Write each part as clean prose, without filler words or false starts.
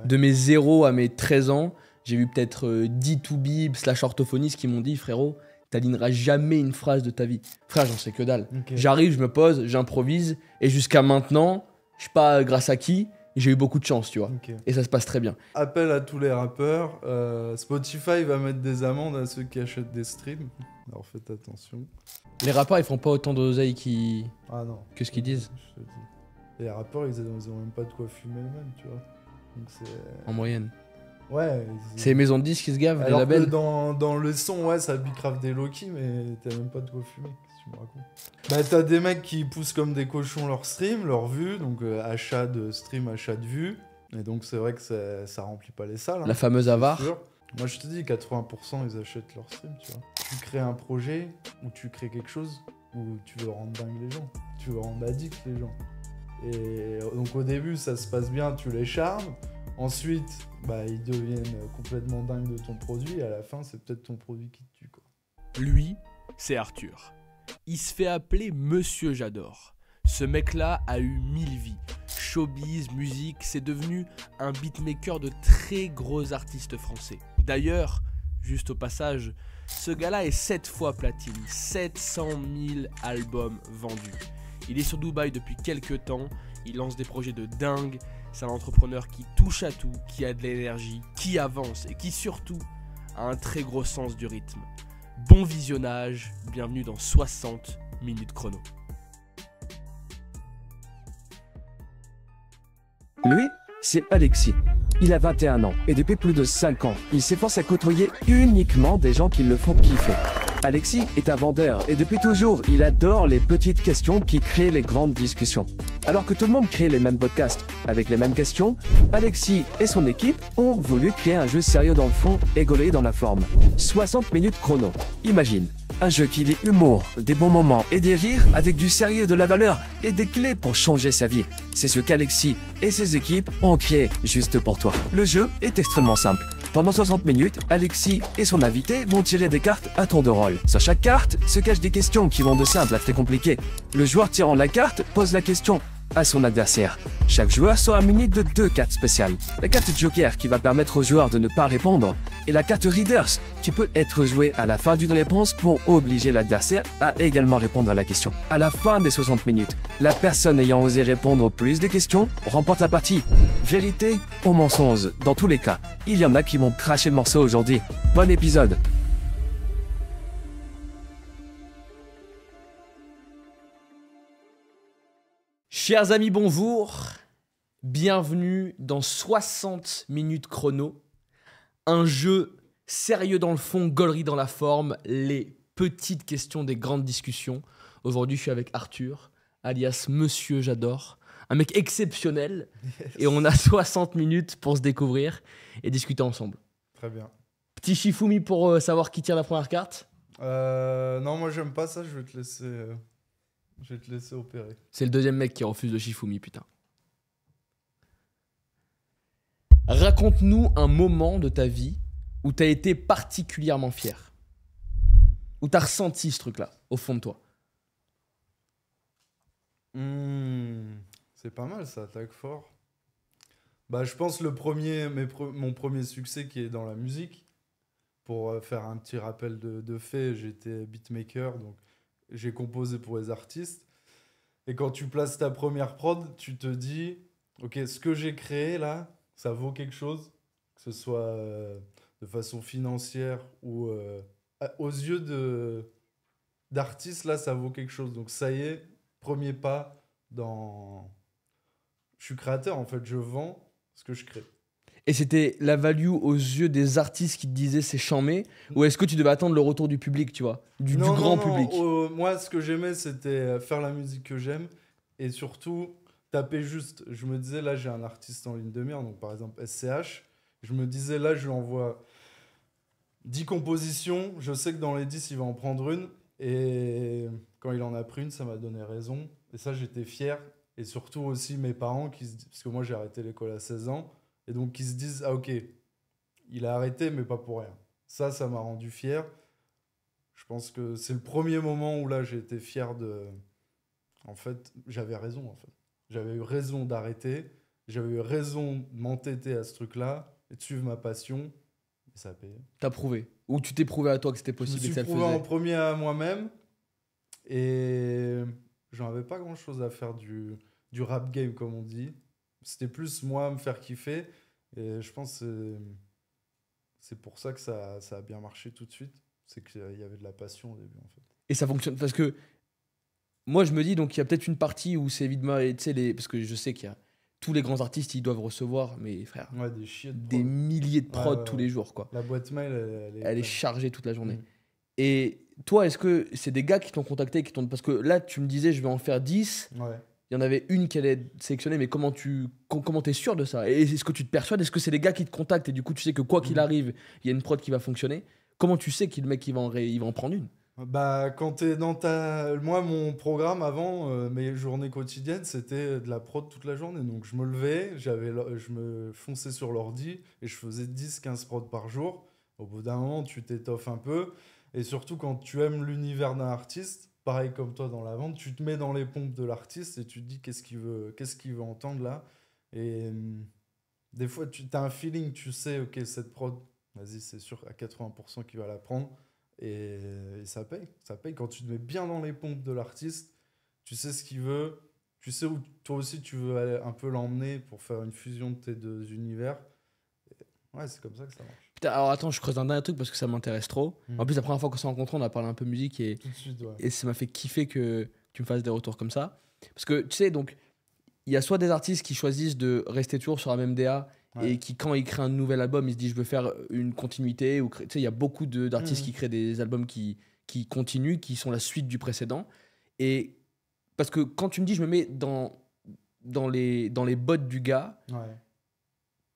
De mes 0 à mes 13 ans, j'ai vu peut-être 10 to-be/orthophonistes qui m'ont dit, frérot, t'aligneras jamais une phrase de ta vie. Frère, j'en sais que dalle. Okay. J'arrive, je me pose, j'improvise, et jusqu'à maintenant, je sais pas grâce à qui, j'ai eu beaucoup de chance, tu vois. Okay. Et ça se passe très bien. Appel à tous les rappeurs. Spotify va mettre des amendes à ceux qui achètent des streams. Alors faites attention. Les rappeurs, ils font pas autant d'oseille que ce qu'ils disent. Je te dis. Les rappeurs, ils ont même pas de quoi fumer eux-mêmes, tu vois. Donc c'est... En moyenne. Ouais. C'est les maisons de disques qui se gavent, les Alors labels. que dans le son, ouais, ça bicrave des Loki, mais t'as même pas de quoi fumer. Qu'est-ce que tu me racontes? Bah, t'as des mecs qui poussent comme des cochons leur stream, leur vue, donc achat de stream, achat de vue. Et donc c'est vrai que ça remplit pas les salles. Hein, la fameuse avare. Moi je te dis, 80% ils achètent leur stream, tu vois. Tu crées un projet, ou tu crées quelque chose, où tu veux rendre dingue les gens. Tu veux rendre addict les gens. Et donc au début ça se passe bien, tu les charmes. Ensuite, bah, ils deviennent complètement dingues de ton produit. Et à la fin, c'est peut-être ton produit qui te tue, quoi. Lui, c'est Arthur. Il se fait appeler Monsieur J'adore. Ce mec-là a eu 1000 vies. Showbiz, musique, c'est devenu un beatmaker de très gros artistes français. D'ailleurs, juste au passage, ce gars-là est 7 fois platine, 700 000 albums vendus. Il est sur Dubaï depuis quelques temps, il lance des projets de dingue. C'est un entrepreneur qui touche à tout, qui a de l'énergie, qui avance et qui surtout a un très gros sens du rythme. Bon visionnage, bienvenue dans 60 minutes chrono. Lui, c'est Alexis. Il a 21 ans et depuis plus de 5 ans, il s'efforce à côtoyer uniquement des gens qui le font kiffer. Alexis est un vendeur et depuis toujours, il adore les petites questions qui créent les grandes discussions. Alors que tout le monde crée les mêmes podcasts avec les mêmes questions, Alexis et son équipe ont voulu créer un jeu sérieux dans le fond et gaulé dans la forme. 60 minutes chrono. Imagine, un jeu qui lie humour, des bons moments et des rires avec du sérieux, de la valeur et des clés pour changer sa vie. C'est ce qu'Alexis et ses équipes ont créé juste pour toi. Le jeu est extrêmement simple. Pendant 60 minutes, Alexis et son invité vont tirer des cartes à tour de rôle. Sur chaque carte se cachent des questions qui vont de simple à très compliquées. Le joueur tirant la carte pose la question à son adversaire. Chaque joueur sera muni de 2 cartes spéciales. La carte Joker qui va permettre aux joueurs de ne pas répondre et la carte Readers qui peut être jouée à la fin d'une réponse pour obliger l'adversaire à également répondre à la question. À la fin des 60 minutes, la personne ayant osé répondre plus de questions remporte la partie. Vérité ou mensonge, dans tous les cas, il y en a qui vont cracher le morceau aujourd'hui. Bon épisode. Chers amis, bonjour. Bienvenue dans 60 minutes chrono. Un jeu sérieux dans le fond, gaulerie dans la forme, les petites questions des grandes discussions. Aujourd'hui, je suis avec Arthur, alias Monsieur J'adore. Un mec exceptionnel. Yes. Et on a 60 minutes pour se découvrir et discuter ensemble. Très bien. Petit Shifumi pour savoir qui tire la première carte. Non, moi j'aime pas ça, je vais te laisser opérer. C'est le deuxième mec qui refuse le Shifumi, putain. Raconte-nous un moment de ta vie où t'as été particulièrement fier. Où t'as ressenti ce truc-là, au fond de toi. C'est pas mal ça, attaque fort. Bah, je pense mon premier succès qui est dans la musique. Pour faire un petit rappel de fait, j'étais beatmaker, donc j'ai composé pour les artistes. Et quand tu places ta première prod, tu te dis, ok, ce que j'ai créé là, ça vaut quelque chose, que ce soit de façon financière ou aux yeux d'artistes, là, ça vaut quelque chose. Donc ça y est, premier pas dans... Je suis créateur, en fait, je vends ce que je crée. Et c'était la value aux yeux des artistes qui te disaient c'est chambé, ou est-ce que tu devais attendre le retour du public, tu vois, du grand public? Moi, ce que j'aimais, c'était faire la musique que j'aime et surtout taper juste. Je me disais, là, j'ai un artiste en ligne de mire, donc par exemple SCH. Je me disais, là, je lui envoie 10 compositions. Je sais que dans les 10, il va en prendre une. Et quand il en a pris une, ça m'a donné raison. Et ça, j'étais fier. Et surtout aussi mes parents, parce que moi, j'ai arrêté l'école à 16 ans. Et donc, qui se disent, ah ok, il a arrêté, mais pas pour rien. Ça m'a rendu fier. Je pense que c'est le premier moment où là, j'ai été fier de... En fait, j'avais raison, en fait. J'avais eu raison d'arrêter. j'avais eu raison de m'entêter à ce truc-là et de suivre ma passion. Et ça a payé. T'as prouvé. Ou tu t'es prouvé à toi que c'était Je me possible et suis que ça le prouvé en faisait. premier à moi-même. Et j'en avais pas grand-chose à faire du rap game, comme on dit. C'était plus moi me faire kiffer. Et je pense que c'est pour ça que ça a bien marché tout de suite. C'est qu'il y avait de la passion au début, en fait. Et ça fonctionne parce que moi je me dis donc il y a peut-être une partie où c'est évidemment tu sais parce que je sais qu'il y a tous les grands artistes ils doivent recevoir mais frère Ouais, des chiens de des prod. milliers de prods Ouais, tous ouais. les jours quoi. La boîte mail, elle Elle est pleine. chargée toute la journée. Mm. Et toi est-ce que c'est des gars qui t'ont contacté parce que là tu me disais je vais en faire 10, Ouais. il y en avait une qui allait être sélectionnée mais comment t'es sûr de ça? Et est-ce que tu te persuades? Est-ce que c'est des gars qui te contactent et du coup tu sais que quoi qu'il Mm. arrive il y a une prod qui va fonctionner? Comment tu sais que le mec il va en prendre une? Bah, quand t'es dans ta... Moi, mon programme avant, mes journées quotidiennes, c'était de la prod toute la journée. Donc, je me levais, je me fonçais sur l'ordi et je faisais 10-15 prods par jour. Au bout d'un moment, tu t'étoffes un peu. Et surtout, quand tu aimes l'univers d'un artiste, pareil comme toi dans la vente, tu te mets dans les pompes de l'artiste et tu te dis qu'est-ce qu'il veut entendre là. Et des fois, tu as un feeling, tu sais, ok, cette prod, vas-y, c'est sûr à 80% qu'il va la prendre. Et ça paye. Ça paye quand tu te mets bien dans les pompes de l'artiste. Tu sais ce qu'il veut. Tu sais où toi aussi tu veux aller un peu l'emmener pour faire une fusion de tes deux univers. Et ouais, c'est comme ça que ça marche. Putain, alors attends, je creuse un dernier truc parce que ça m'intéresse trop. Mm. En plus, la première fois qu'on s'est rencontrés, on a parlé un peu musique et Tout de suite, ouais. Et ça m'a fait kiffer que tu me fasses des retours comme ça. Parce que tu sais, donc, il y a soit des artistes qui choisissent de rester toujours sur la même DA Ouais. et qui, quand ils créent un nouvel album, ils se disent je veux faire une continuité. Tu sais, il y a beaucoup d'artistes Mhm. qui créent des albums qui continuent, qui sont la suite du précédent. Et parce que quand tu me dis je me mets dans les bottes du gars, Ouais.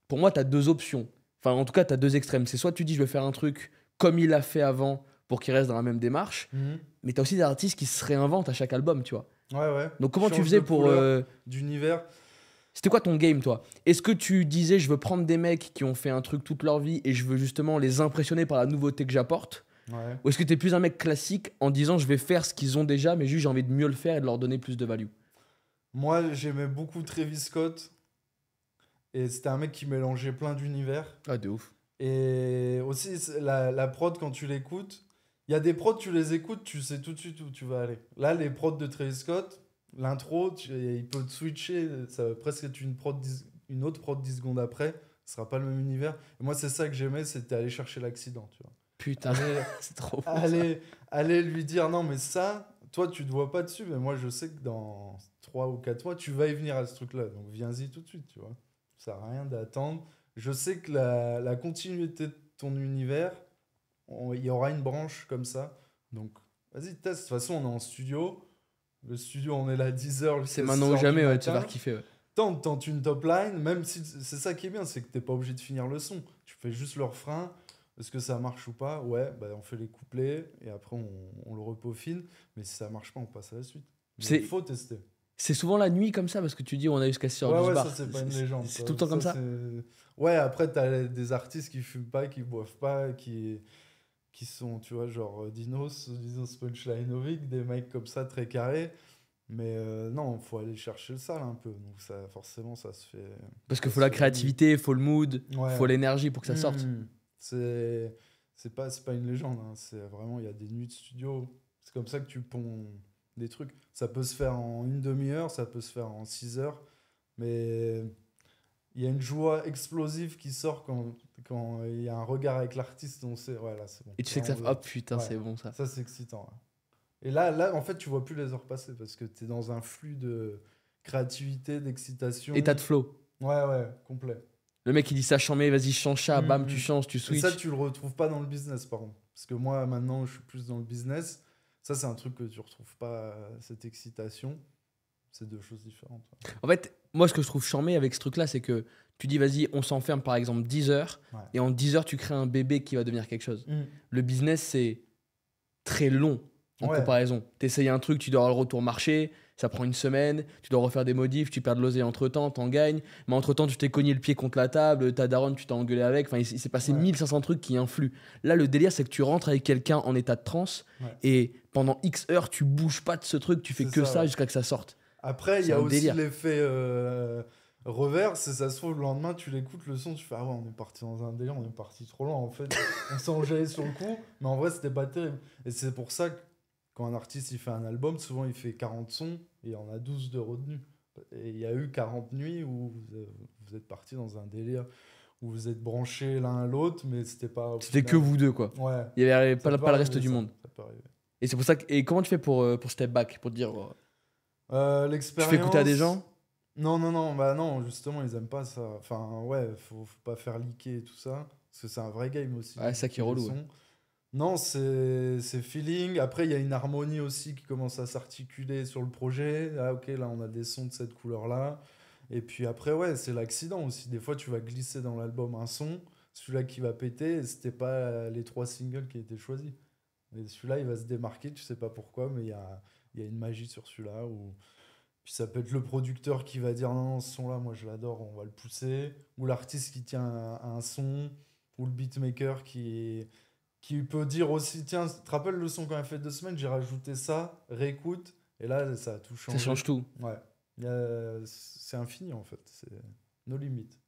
pour moi, tu as deux options. Enfin, en tout cas, tu as deux extrêmes. C'est soit tu dis je vais faire un truc comme il a fait avant pour qu'il reste dans la même démarche, mais tu as aussi des artistes qui se réinventent à chaque album, tu vois. Ouais, ouais. Donc comment tu Change faisais de pour... couleur, d'univers. C'était quoi ton game, toi? Est-ce que tu disais, je veux prendre des mecs qui ont fait un truc toute leur vie et je veux justement les impressionner par la nouveauté que j'apporte? Ouais. Ou est-ce que tu es plus un mec classique en disant, je vais faire ce qu'ils ont déjà, mais juste j'ai envie de mieux le faire et de leur donner plus de value? Moi, j'aimais beaucoup Travis Scott. Et c'était un mec qui mélangeait plein d'univers. Ah, de ouf. Et aussi, la prod, quand tu l'écoutes, il y a des prods, tu les écoutes, tu sais tout de suite où tu vas aller. Là, les prods de Travis Scott, l'intro, il peut te switcher, ça va presque être une autre prod 10 secondes après, ce sera pas le même univers. Et moi, c'est ça que j'aimais, c'était aller chercher l'accident, tu vois. Putain, c'est trop fou. ça. Aller lui dire, non, mais ça, toi, tu te vois pas dessus, mais moi, je sais que dans 3 ou 4 mois, tu vas y venir à ce truc-là. Donc, viens-y tout de suite, tu vois. Ça sert à rien d'attendre. Je sais que la continuité de ton univers, il y aura une branche comme ça. Donc, vas-y, teste. De toute façon, on est en studio. Le studio, on est là 10h. C'est maintenant ou jamais, ouais, tu vas kiffer. Ouais. Tente une top line, même si c'est ça qui est bien, c'est que t'es pas obligé de finir le son. Tu fais juste le refrain. Est-ce que ça marche ou pas? Ouais, bah, on fait les couplets et après on le repeaufine. Mais si ça marche pas, on passe à la suite. Il faut tester. C'est souvent la nuit comme ça parce que tu dis on a jusqu'à 6h Ouais, du ouais, bar. ça c'est pas une légende. C'est tout le temps comme ça. Ouais, après t'as des artistes qui fument pas, qui boivent pas, qui sont, tu vois, genre Dinos Punchlinovic, des mecs comme ça très carrés. Mais non, faut aller chercher le sale un peu. Donc ça, forcément, ça se fait. Parce qu'il faut la créativité, il faut le mood, il Ouais. faut l'énergie pour que ça sorte. C'est pas une légende. Hein. C'est vraiment, il y a des nuits de studio. C'est comme ça que tu ponds des trucs. Ça peut se faire en une demi-heure, ça peut se faire en 6 heures. Mais il y a une joie explosive qui sort quand il y a un regard avec l'artiste. On sait, ouais, là, c'est bon. Et tu sais que ça fait. Oh putain, Ouais. c'est bon ça. Ça, c'est excitant. Ouais. Et là, en fait, tu vois plus les heures passer parce que tu es dans un flux de créativité, d'excitation. État de flow. Ouais, complet. Le mec il dit ça, chambé, vas-y, change ça, bam, Mhm. tu changes, tu Et switches. ça, tu le retrouves pas dans le business, par contre. Parce que moi, maintenant, je suis plus dans le business. Ça, c'est un truc que tu retrouves pas, cette excitation. C'est deux choses différentes. Ouais. En fait, moi, ce que je trouve charmé avec ce truc-là, c'est que tu dis, vas-y, on s'enferme par exemple 10 heures, Ouais. et en 10 heures, tu crées un bébé qui va devenir quelque chose. Le business, c'est très long en Ouais. comparaison. Tu essayes un truc, tu dois avoir le retour marché, ça prend une semaine, tu dois refaire des modifs, tu perds de l'oseille entre-temps, t'en gagnes, mais entre-temps, tu t'es cogné le pied contre la table, ta daronne, tu t'es engueulé avec, enfin, il s'est passé Ouais. 1500 trucs qui influent. Là, le délire, c'est que tu rentres avec quelqu'un en état de transe, Ouais. et pendant X heures, tu bouges pas de ce truc, tu fais C'est que ça, ça ouais. jusqu'à que ça sorte. Après, il C'est y a un aussi délire. l'effet Revers, c'est ça se trouve, le lendemain, tu l'écoutes, le son, tu fais ah ouais, on est parti dans un délire, on est parti trop loin en fait. On s'est enjaillé sur le coup, mais en vrai, c'était pas terrible. Et c'est pour ça que quand un artiste il fait un album, souvent il fait 40 sons et il y en a 12 de retenus. Et il y a eu 40 nuits où vous êtes partis dans un délire, où vous êtes branchés l'un à l'autre, mais c'était pas. C'était que vous deux, quoi. Ouais. Il y avait Ça pas peut le reste arriver, du ça. monde. Ça peut arriver. Et c'est pour ça que. Et comment tu fais pour step back, pour te dire. Tu L'expérience. fais écouter à des gens? Non, bah non, justement, ils aiment pas ça. Enfin, ouais, faut pas faire leaker et tout ça. Parce que c'est un vrai game aussi. Ouais, ça qui est les relou, sons. Non, c'est feeling. Après, il y a une harmonie aussi qui commence à s'articuler sur le projet. Ah, ok, là, on a des sons de cette couleur-là. Et puis après, ouais, c'est l'accident aussi. Des fois, tu vas glisser dans l'album un son, celui-là qui va péter, et c'était pas les 3 singles qui étaient choisis. Mais celui-là, il va se démarquer, tu sais pas pourquoi, mais il y a une magie sur celui-là. Puis ça peut être le producteur qui va dire non, ce son-là, moi je l'adore, on va le pousser. Ou l'artiste qui tient un son, ou le beatmaker qui peut dire aussi tiens, tu te rappelles le son quand il a fait 2 semaines, j'ai rajouté ça, réécoute, et là ça a tout Ça changé. change tout. Ouais. C'est infini en fait, c'est nos limites.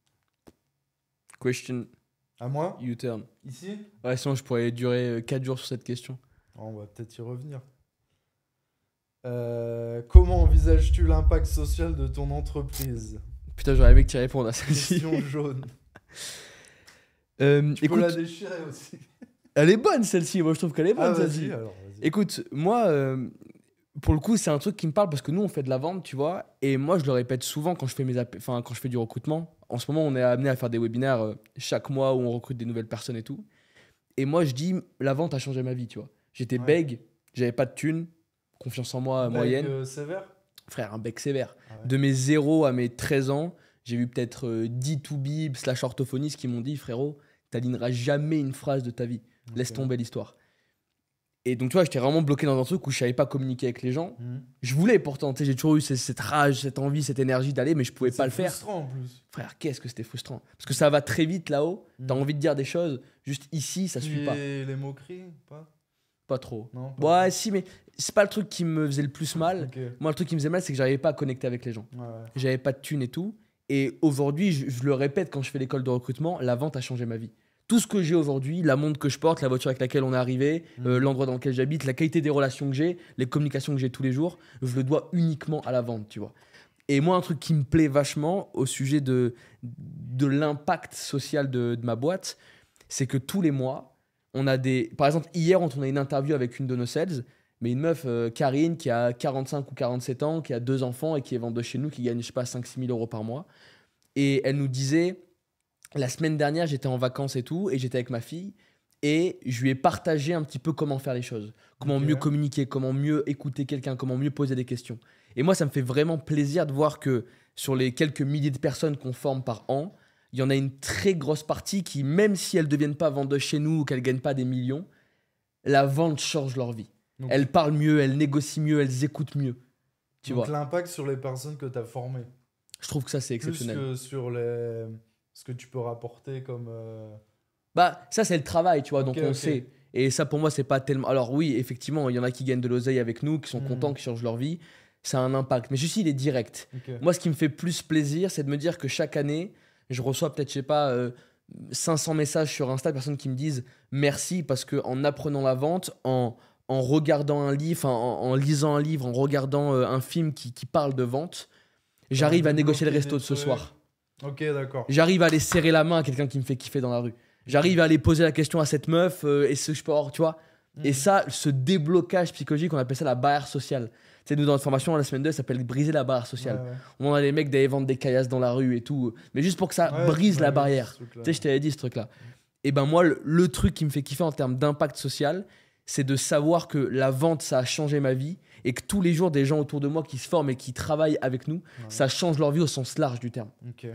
Question, À moi U-turn. Ici Ouais, sinon je pourrais durer 4 jours sur cette question. On va peut-être y revenir. Comment envisages-tu l'impact social de ton entreprise? Putain, j'aurais aimé que tu répondes à celle-ci. Question jaune. Tu Écoute, peux la déchirer aussi. elle est bonne celle-ci. Moi je trouve qu'elle est bonne Ah, celle-ci. vas-y, alors, vas-y. Écoute, moi, pour le coup, c'est un truc qui me parle parce que nous, on fait de la vente, tu vois. Et moi, je le répète souvent quand je fais quand je fais du recrutement. En ce moment, on est amené à faire des webinaires chaque mois où on recrute des nouvelles personnes et tout. Et moi, je dis, la vente a changé ma vie, tu vois. J'étais Ouais. bègue, j'avais pas de thunes, confiance en moi moyenne. Sévère Frère, un bec sévère. Ah ouais. De mes 0 à mes 13 ans, j'ai vu peut-être 10 to-be / orthophonistes qui m'ont dit, frérot, t'aligneras jamais une phrase de ta vie. Laisse Ok. tomber l'histoire. Et donc, tu vois, j'étais vraiment bloqué dans un truc où je savais pas communiquer avec les gens. Mhm. Je voulais pourtant, tu sais, j'ai toujours eu cette rage, cette envie, cette énergie d'aller, mais je pouvais pas le faire. C'est frustrant en plus. Frère, qu'est-ce que c'était frustrant. Parce que ça va très vite là-haut, t'as Mhm. envie de dire des choses, juste ici, ça suit pas. Et les moqueries Pas Pas trop. Non pas Ouais, si, mais c'est pas le truc qui me faisait le plus mal. Ok. Moi, le truc qui me faisait mal, c'est que j'arrivais pas à connecter avec les gens. Ouais, ouais. J'avais pas de thunes et tout. Et aujourd'hui, je le répète quand je fais l'école de recrutement, la vente a changé ma vie. Tout ce que j'ai aujourd'hui, la montre que je porte, la voiture avec laquelle on est arrivé, l'endroit dans lequel j'habite, la qualité des relations que j'ai, les communications que j'ai tous les jours, je le dois uniquement à la vente, tu vois. Et moi, un truc qui me plaît vachement au sujet de l'impact social de ma boîte, c'est que tous les mois, on a des... Par exemple, hier, on a une interview avec une de nos sales, mais une meuf, Karine, qui a 45 ou 47 ans, qui a 2 enfants et qui est vendeuse chez nous, qui gagne, je sais pas, 5-6 000 euros par mois. Et elle nous disait... La semaine dernière, j'étais en vacances et tout, et j'étais avec ma fille, et je lui ai partagé un petit peu comment faire les choses, comment Ok. mieux communiquer, comment mieux écouter quelqu'un, comment mieux poser des questions. Et moi, ça me fait vraiment plaisir de voir que sur les quelques milliers de personnes qu'on forme par an, il y en a une très grosse partie qui, même si elles ne deviennent pas vendeuses chez nous ou qu'elles ne gagnent pas des millions, la vente change leur vie. Donc- Elles parlent mieux, elles négocient mieux, elles écoutent mieux. Tu Donc vois, l'impact sur les personnes que tu as formées. je trouve que ça, c'est Plus exceptionnel. que sur ce que tu peux rapporter comme... Bah, ça, c'est le travail, tu vois, donc Ok, on ok. sait. Et ça, pour moi, c'est pas tellement. Alors, oui, effectivement, il y en a qui gagnent de l'oseille avec nous, qui sont Mhm. contents, qui changent leur vie. Ça a un impact. Mais celui-ci, il est direct. Ok. Moi, ce qui me fait plus plaisir, c'est de me dire que chaque année, je reçois peut-être, je sais pas, 500 messages sur Insta de personnes qui me disent merci parce qu'en apprenant la vente, en regardant un livre, en lisant un livre, en regardant un film qui parle de vente, j'arrive à négocier le resto de ce soir. Ok, d'accord. J'arrive à aller serrer la main à quelqu'un qui me fait kiffer dans la rue. J'arrive à aller poser la question à cette meuf et ce sport, tu vois. Et ça, ce déblocage psychologique, on appelle ça la barrière sociale. Tu sais, nous, dans notre formation, la semaine 2, ça s'appelle briser la barrière sociale. Ouais, ouais. On a des mecs d'aller vendre des caillasses dans la rue et tout. Mais juste pour que ça Ouais, brise tu la m'avais dit barrière. ce truc-là. Tu sais, je t'avais dit ce truc-là. Et ben moi, le truc qui me fait kiffer en termes d'impact social, c'est de savoir que la vente, ça a changé ma vie et que tous les jours, des gens autour de moi qui se forment et qui travaillent avec nous, ça change leur vie au sens large du terme. Ok.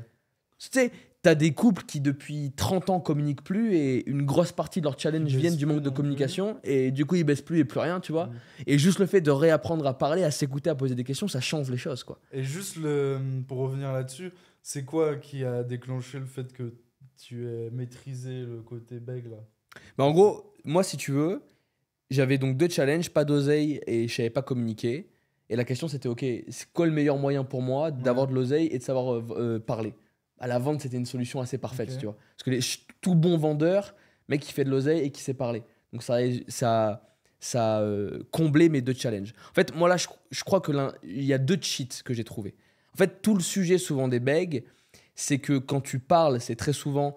Tu sais, t'as des couples qui depuis 30 ans communiquent plus et une grosse partie de leur challenge Ils viennent baissent du manque plus de non communication et du coup ils baissent plus et plus rien, tu vois. Mm. Et juste le fait de réapprendre à parler, à s'écouter, à poser des questions, ça change les choses, quoi. Et juste pour revenir là-dessus, c'est quoi qui a déclenché le fait que tu aies maîtrisé le côté bègue là? Mais en gros, moi si tu veux, j'avais donc 2 challenges, pas d'oseille et je savais pas communiquer. Et la question, c'était, ok, c'est quoi le meilleur moyen pour moi d'avoir de l'oseille et de savoir parler? À la vente, c'était une solution assez parfaite, Ok. tu vois. Parce que tout bon vendeur, mec qui fait de l'oseille et qui sait parler. Donc ça a comblé mes deux challenges. En fait, moi là, je crois que il y a deux cheats que j'ai trouvés. En fait, tout le sujet souvent des bègues, c'est que quand tu parles, c'est très souvent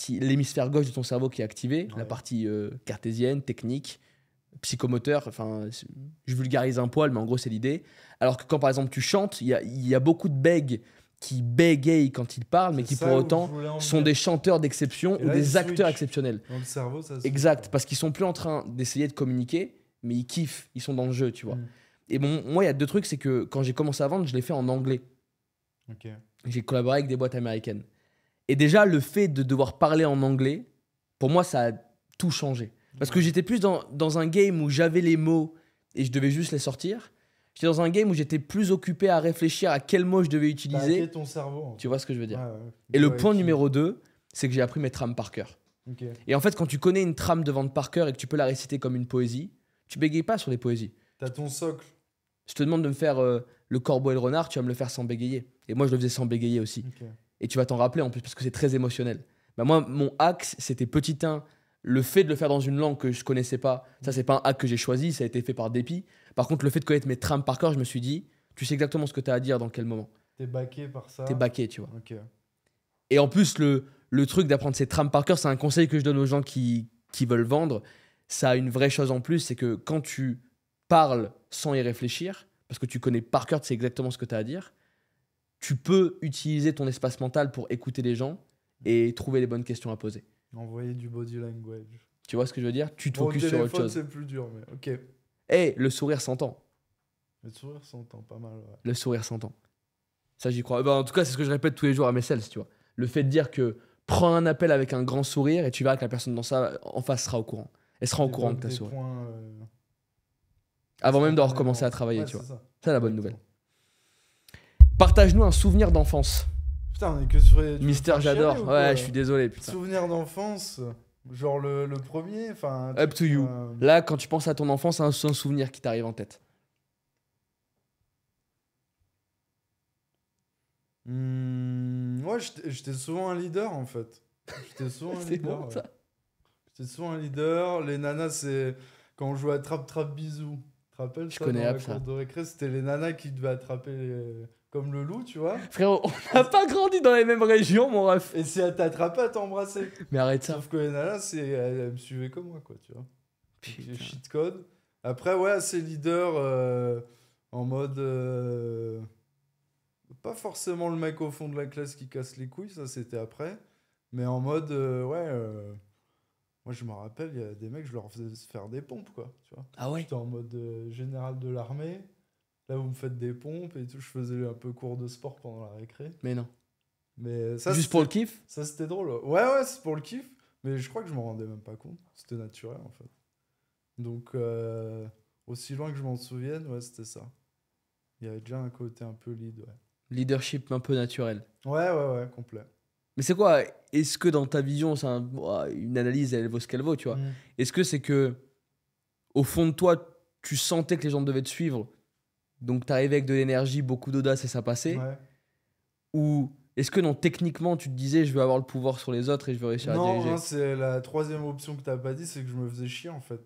l'hémisphère gauche de ton cerveau qui est activé, la Ouais. partie cartésienne, technique, psychomoteur. Enfin, je vulgarise un poil, mais en gros, c'est l'idée. Alors que quand par exemple tu chantes, il y a beaucoup de bègues qui bégayent quand ils parlent, mais C'est qui ça pour où autant je voulais en sont venir. des chanteurs d'exception Et ou là, des ils acteurs switchent. exceptionnels. Dans le cerveau, ça se Exact, fait. parce qu'ils sont plus en train d'essayer de communiquer, mais ils kiffent, ils sont dans le jeu, tu vois. Mm. Et bon, moi, il y a deux trucs, c'est que quand j'ai commencé à vendre, je l'ai fait en anglais. Ok. J'ai collaboré avec des boîtes américaines. Et déjà, le fait de devoir parler en anglais, pour moi, ça a tout changé. Parce que j'étais plus dans un game où j'avais les mots et je devais juste les sortir. J'étais dans un game où j'étais plus occupé à réfléchir à quels mots je devais T'as utiliser. hacké ton cerveau. en fait. Tu vois ce que je veux dire? Ouais, ouais. Et le Ouais, point tu- numéro 2, c'est que j'ai appris mes trames par cœur. Ok. Et en fait, quand tu connais une trame de vente par cœur et que tu peux la réciter comme une poésie, tu bégayes pas sur les poésies. T'as ton socle. Je te demande de me faire le corbeau et le renard, tu vas me le faire sans bégayer. Et moi, je le faisais sans bégayer aussi. Ok. Et tu vas t'en rappeler en plus parce que c'est très émotionnel. Bah moi, mon axe, c'était petit 1. Le fait de le faire dans une langue que je connaissais pas, ça, c'est pas un hack que j'ai choisi, ça a été fait par dépit. Par contre, le fait de connaître mes trames par cœur, je me suis dit, tu sais exactement ce que tu as à dire dans quel moment. T'es baqué par ça. T'es baqué, tu vois. Ok. Et en plus, le truc d'apprendre ces trames par cœur, c'est un conseil que je donne aux gens qui veulent vendre. Ça a une vraie chose en plus, c'est que quand tu parles sans y réfléchir, parce que tu connais par cœur, tu sais exactement ce que tu as à dire, tu peux utiliser ton espace mental pour écouter les gens et trouver les bonnes questions à poser. Envoyer du body language. Tu vois ce que je veux dire? Tu te Bon, au focuses sur autre téléphone, chose. c'est plus dur, mais ok. Et le sourire s'entend. Le sourire s'entend pas mal, ouais. Le sourire s'entend. Ça, j'y crois. En tout cas, c'est ce que je répète tous les jours à mes sales, tu vois. Le fait de dire que prends un appel avec un grand sourire et tu verras que la personne en face sera au courant. Elle sera au courant que Développe tu as des souri. points, Avant même d'avoir spontanément. commencé à travailler, Ouais, tu vois. c'est ça. C'est la bonne nouvelle. Exactement. Partage-nous un souvenir d'enfance. Putain, on est que sur les. tu veux Mister, faire chialer j'adore. ou Ouais, quoi je suis désolé, putain. Souvenir d'enfance, genre le premier, enfin. Up to you. Là, quand tu penses à ton enfance, c'est un souvenir qui t'arrive en tête. Ouais, j'étais souvent un leader en fait. J'étais souvent un C'est leader. bon, ouais. ça. J'étais souvent un leader. Les nanas, c'est quand on jouait à Trap Bisou. Tu te rappelles Je ça, connais dans la ça. cour de récré, c'était les nanas qui devaient attraper comme le loup, tu vois. Frérot, on n'a pas grandi dans les mêmes régions, mon ref. Et si elle t'attrapait, elle t'embrassait. Mais arrête ça. Sauf que les nanas, elles me suivaient comme moi, quoi, tu vois. J'ai Putain. cheat code. Après, ouais, assez leader en mode. Pas forcément le mec au fond de la classe qui casse les couilles, ça c'était après. Mais en mode, moi je me rappelle, il y a des mecs, je leur faisais se faire des pompes, quoi, tu vois. Ah ouais? J'étais en mode général de l'armée. Là, vous me faites des pompes et tout. Je faisais un peu cours de sport pendant la récré. Mais non. Mais ça, Juste pour le c'était- kiff? ça, c'était drôle. Ouais, c'est pour le kiff. Mais je crois que je m'en rendais même pas compte. C'était naturel, en fait. Donc, aussi loin que je m'en souvienne, ouais, c'était ça. Il y avait déjà un côté un peu lead, ouais. Leadership un peu naturel. Ouais, complet. Mais c'est quoi? Est-ce que dans ta vision, c'est une analyse, elle vaut ce qu'elle vaut, tu vois? Mm. Est-ce que c'est que, au fond de toi, tu sentais que les gens devaient te suivre, donc t'arrivais avec de l'énergie, beaucoup d'audace et ça passait? Ouais. Ou est-ce que non, techniquement, tu te disais, je veux avoir le pouvoir sur les autres et je veux réussir à Non, diriger? hein, c'est la troisième option que t'as pas dit, c'est que je me faisais chier, en fait.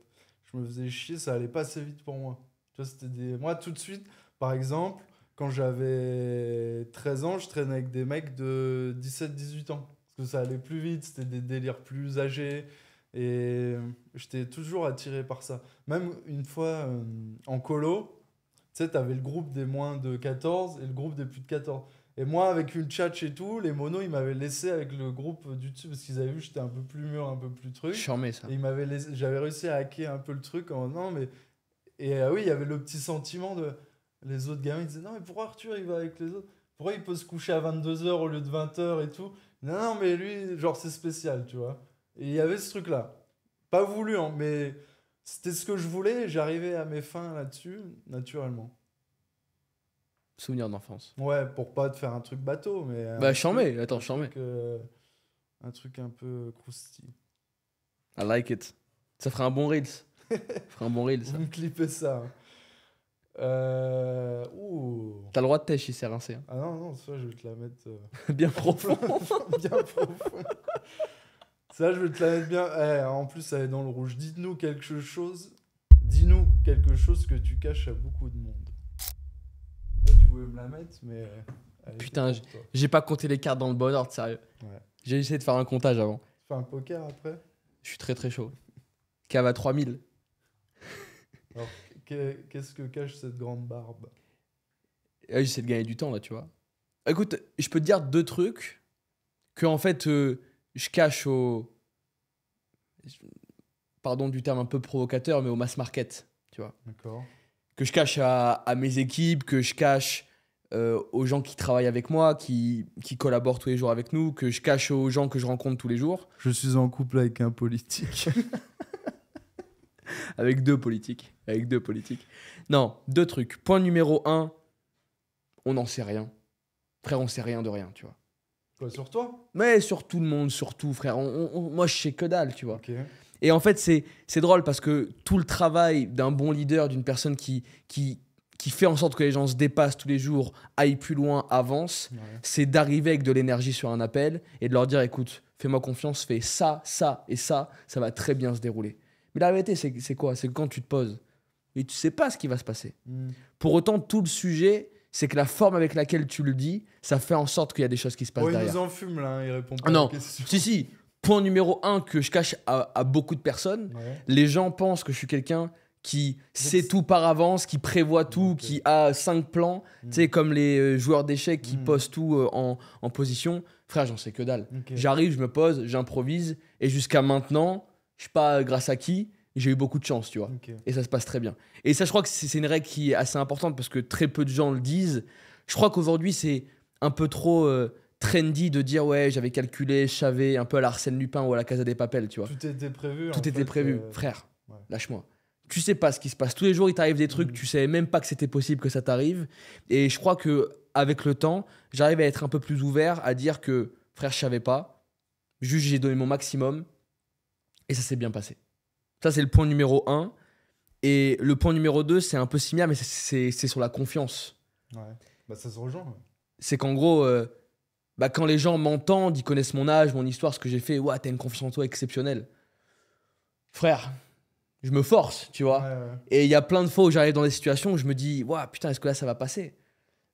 Je me faisais chier, ça allait pas assez vite pour moi. Tu vois, c'était Moi, tout de suite, par exemple, quand j'avais 13 ans, je traînais avec des mecs de 17-18 ans. Parce que ça allait plus vite, c'était des délires plus âgés. Et j'étais toujours attiré par ça. Même une fois, en colo, tu sais, t'avais le groupe des moins de 14 et le groupe des plus de 14. Et moi, avec une tchatch et tout, les monos, ils m'avaient laissé avec le groupe du dessus parce qu'ils avaient vu que j'étais un peu plus mûr, un peu plus truc. Charmé, ça. Et j'avais réussi à hacker un peu le truc en non, mais. Et oui, il y avait le petit sentiment de. Les autres gamins, ils disaient non, mais pourquoi Arthur il va avec les autres? Pourquoi il peut se coucher à 22h au lieu de 20h et tout? Non, mais lui, genre, c'est spécial, tu vois. Et il y avait ce truc-là. Pas voulu, hein, mais c'était ce que je voulais et j'arrivais à mes fins là-dessus, naturellement. Souvenir d'enfance. Ouais, pour pas te faire un truc bateau, mais. Bah, un charmé, truc- attends, charmé. Un truc un peu croustille. I like it. Ça ferait un bon Reels. Ça ferait un bon Reel, ça. Vous me clippez ça. Ouh. T'as le droit de têche, il s'est rincé. Hein. Ah non, non, ça, je vais te la mettre Bien profond. bien profond. Ça, je vais te la mettre bien. En plus, elle est dans le rouge. Dis-nous quelque chose que tu caches à beaucoup de monde. Là, tu voulais me la mettre, mais... elle était Putain, pour toi. J'ai pas compté les cartes dans le bon ordre, sérieux. Ouais. J'ai essayé de faire un comptage avant. Tu fais un poker après? Je suis très très chaud. Cave à 3000. Alors, qu'est-ce que cache cette grande barbe? J'essaie de gagner du temps là, tu vois. Écoute, je peux te dire 2 trucs que en fait je cache au... Pardon du terme un peu provocateur, mais au mass market, tu vois. D'accord. Que je cache à mes équipes, que je cache aux gens qui travaillent avec moi, qui collaborent tous les jours avec nous, que je cache aux gens que je rencontre tous les jours. Je suis en couple avec un politique. Avec 2 politiques. Non, 2 trucs. Point numéro 1, on n'en sait rien. Frère, on sait rien de rien, tu vois. Quoi, sur toi? Mais sur tout le monde, surtout, frère. Moi, je sais que dalle, tu vois. Ok. Et en fait, c'est drôle parce que tout le travail d'un bon leader, d'une personne qui fait en sorte que les gens se dépassent tous les jours, aillent plus loin, avancent, Ouais. c'est d'arriver avec de l'énergie sur un appel et de leur dire, écoute, fais-moi confiance, fais ça, ça et ça va très bien se dérouler. Mais la réalité, c'est quoi? C'est que quand tu te poses et tu sais pas ce qui va se passer. Pour autant, tout le sujet, c'est que la forme avec laquelle tu le dis, ça fait en sorte qu'il y a des choses qui se passent Oh, il derrière. nous en fume là, il répond pas Ah non. à la question. Si, point numéro 1 que je cache à beaucoup de personnes, Ouais. les gens pensent que je suis quelqu'un qui sait tout par avance, qui prévoit tout, Ok. qui a 5 plans, Mm. tu sais, comme les joueurs d'échecs qui Mm. posent tout en position. Frère, j'en sais que dalle. Ok. J'arrive, je me pose, j'improvise, et jusqu'à maintenant, je sais pas grâce à qui, j'ai eu beaucoup de chance, tu vois. Ok. Et ça se passe très bien. Et ça, je crois que c'est une règle qui est assez importante parce que très peu de gens le disent. Je crois qu'aujourd'hui, c'est un peu trop trendy de dire ouais, j'avais calculé, je savais, un peu à la Arsène Lupin ou à la Casa des Papel, tu vois. Tout était prévu. Tout en était fait, prévu. Frère, ouais. lâche-moi. Tu sais pas ce qui se passe. Tous les jours, il t'arrive des trucs, tu savais même pas que c'était possible que ça t'arrive. Et je crois que avec le temps, j'arrive à être un peu plus ouvert, à dire que frère, je savais pas. Juste, j'ai donné mon maximum et ça s'est bien passé. Ça, c'est le point numéro 1. Et le point numéro 2, c'est un peu similaire, mais c'est sur la confiance. Ouais. Bah, ça se rejoint. Ouais. C'est qu'en gros, quand les gens m'entendent, ils connaissent mon âge, mon histoire, ce que j'ai fait, ouais, t'as une confiance en toi exceptionnelle. Frère, je me force, tu vois. Ouais. Et il y a plein de fois où j'arrive dans des situations où je me dis, ouais, putain, est-ce que là, ça va passer?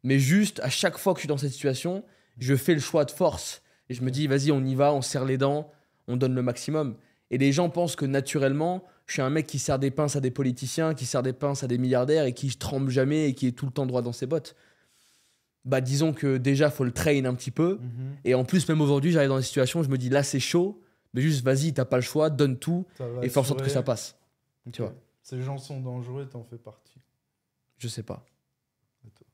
Mais juste, à chaque fois que je suis dans cette situation, je fais le choix de force. Et je me dis, vas-y, on y va, on serre les dents, on donne le maximum. Et les gens pensent que naturellement, je suis un mec qui serre des pinces à des politiciens, qui serre des pinces à des milliardaires et qui ne tremble jamais et qui est tout le temps droit dans ses bottes. Bah, disons que déjà, il faut le train un petit peu. Mhm. Et en plus, même aujourd'hui, j'arrive dans des situations où je me dis, là, c'est chaud, mais juste, vas-y, t'as pas le choix, donne tout Ça va et fais en sorte que assurer. ça passe. Ok. tu vois. Ces gens sont dangereux, t'en fais partie. Je sais pas. Attends.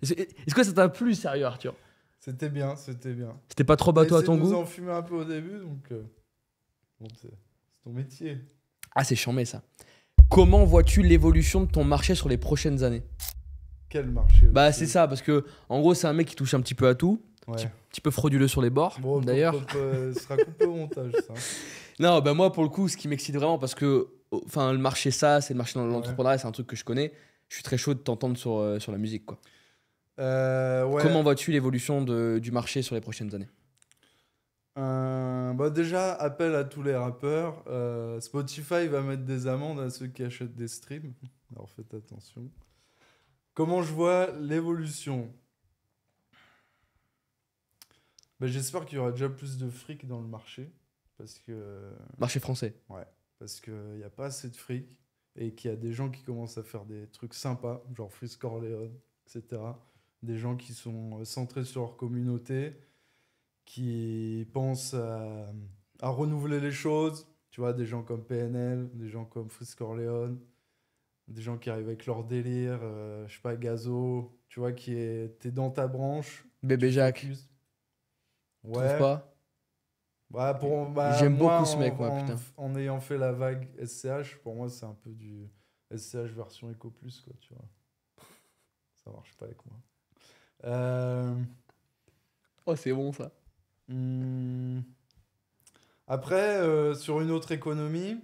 Est-ce que ça t'a plu, sérieux, Arthur? C'était bien, c'était bien. C'était pas trop bateau à Essaie ton de nous goût? en fumer un peu au début, donc bon, c'est ton métier. Ah, c'est chambé, ça. Comment vois-tu l'évolution de ton marché sur les prochaines années? Quel marché? Bah, c'est ça, parce que en gros, c'est un mec qui touche un petit peu à tout, Ouais. un petit peu frauduleux sur les bords, Bon, d'ailleurs. ce sera coupé au montage, ça. Non, bah moi, pour le coup, ce qui m'excite vraiment, parce que enfin, le marché, ça, c'est le marché dans l'entrepreneuriat, c'est un truc que je connais. Je suis très chaud de t'entendre sur la musique, quoi. Ouais. Comment vois-tu l'évolution du marché sur les prochaines années? Bah déjà, appel à tous les rappeurs. Spotify va mettre des amendes à ceux qui achètent des streams. Alors faites attention. Comment je vois l'évolution? Bah, j'espère qu'il y aura déjà plus de fric dans le marché. Parce que Marché français. parce qu'il n'y a pas assez de fric. Et qu'il y a des gens qui commencent à faire des trucs sympas, genre Freeze Corleone, etc. Des gens qui sont centrés sur leur communauté, qui pensent à renouveler les choses. Tu vois, des gens comme PNL, des gens comme Freeze Corleone, des gens qui arrivent avec leur délire, je sais pas, Gazo, tu vois, t'es dans ta branche. Bébé tu Jacques, focuses. trouve pas? J'aime J'aime beaucoup ce mec, moi, putain. En ayant fait la vague SCH, pour moi, c'est un peu du SCH version Eco Plus, quoi, tu vois. Ça marche pas avec moi. Oh, c'est bon, ça. Après, sur une autre économie,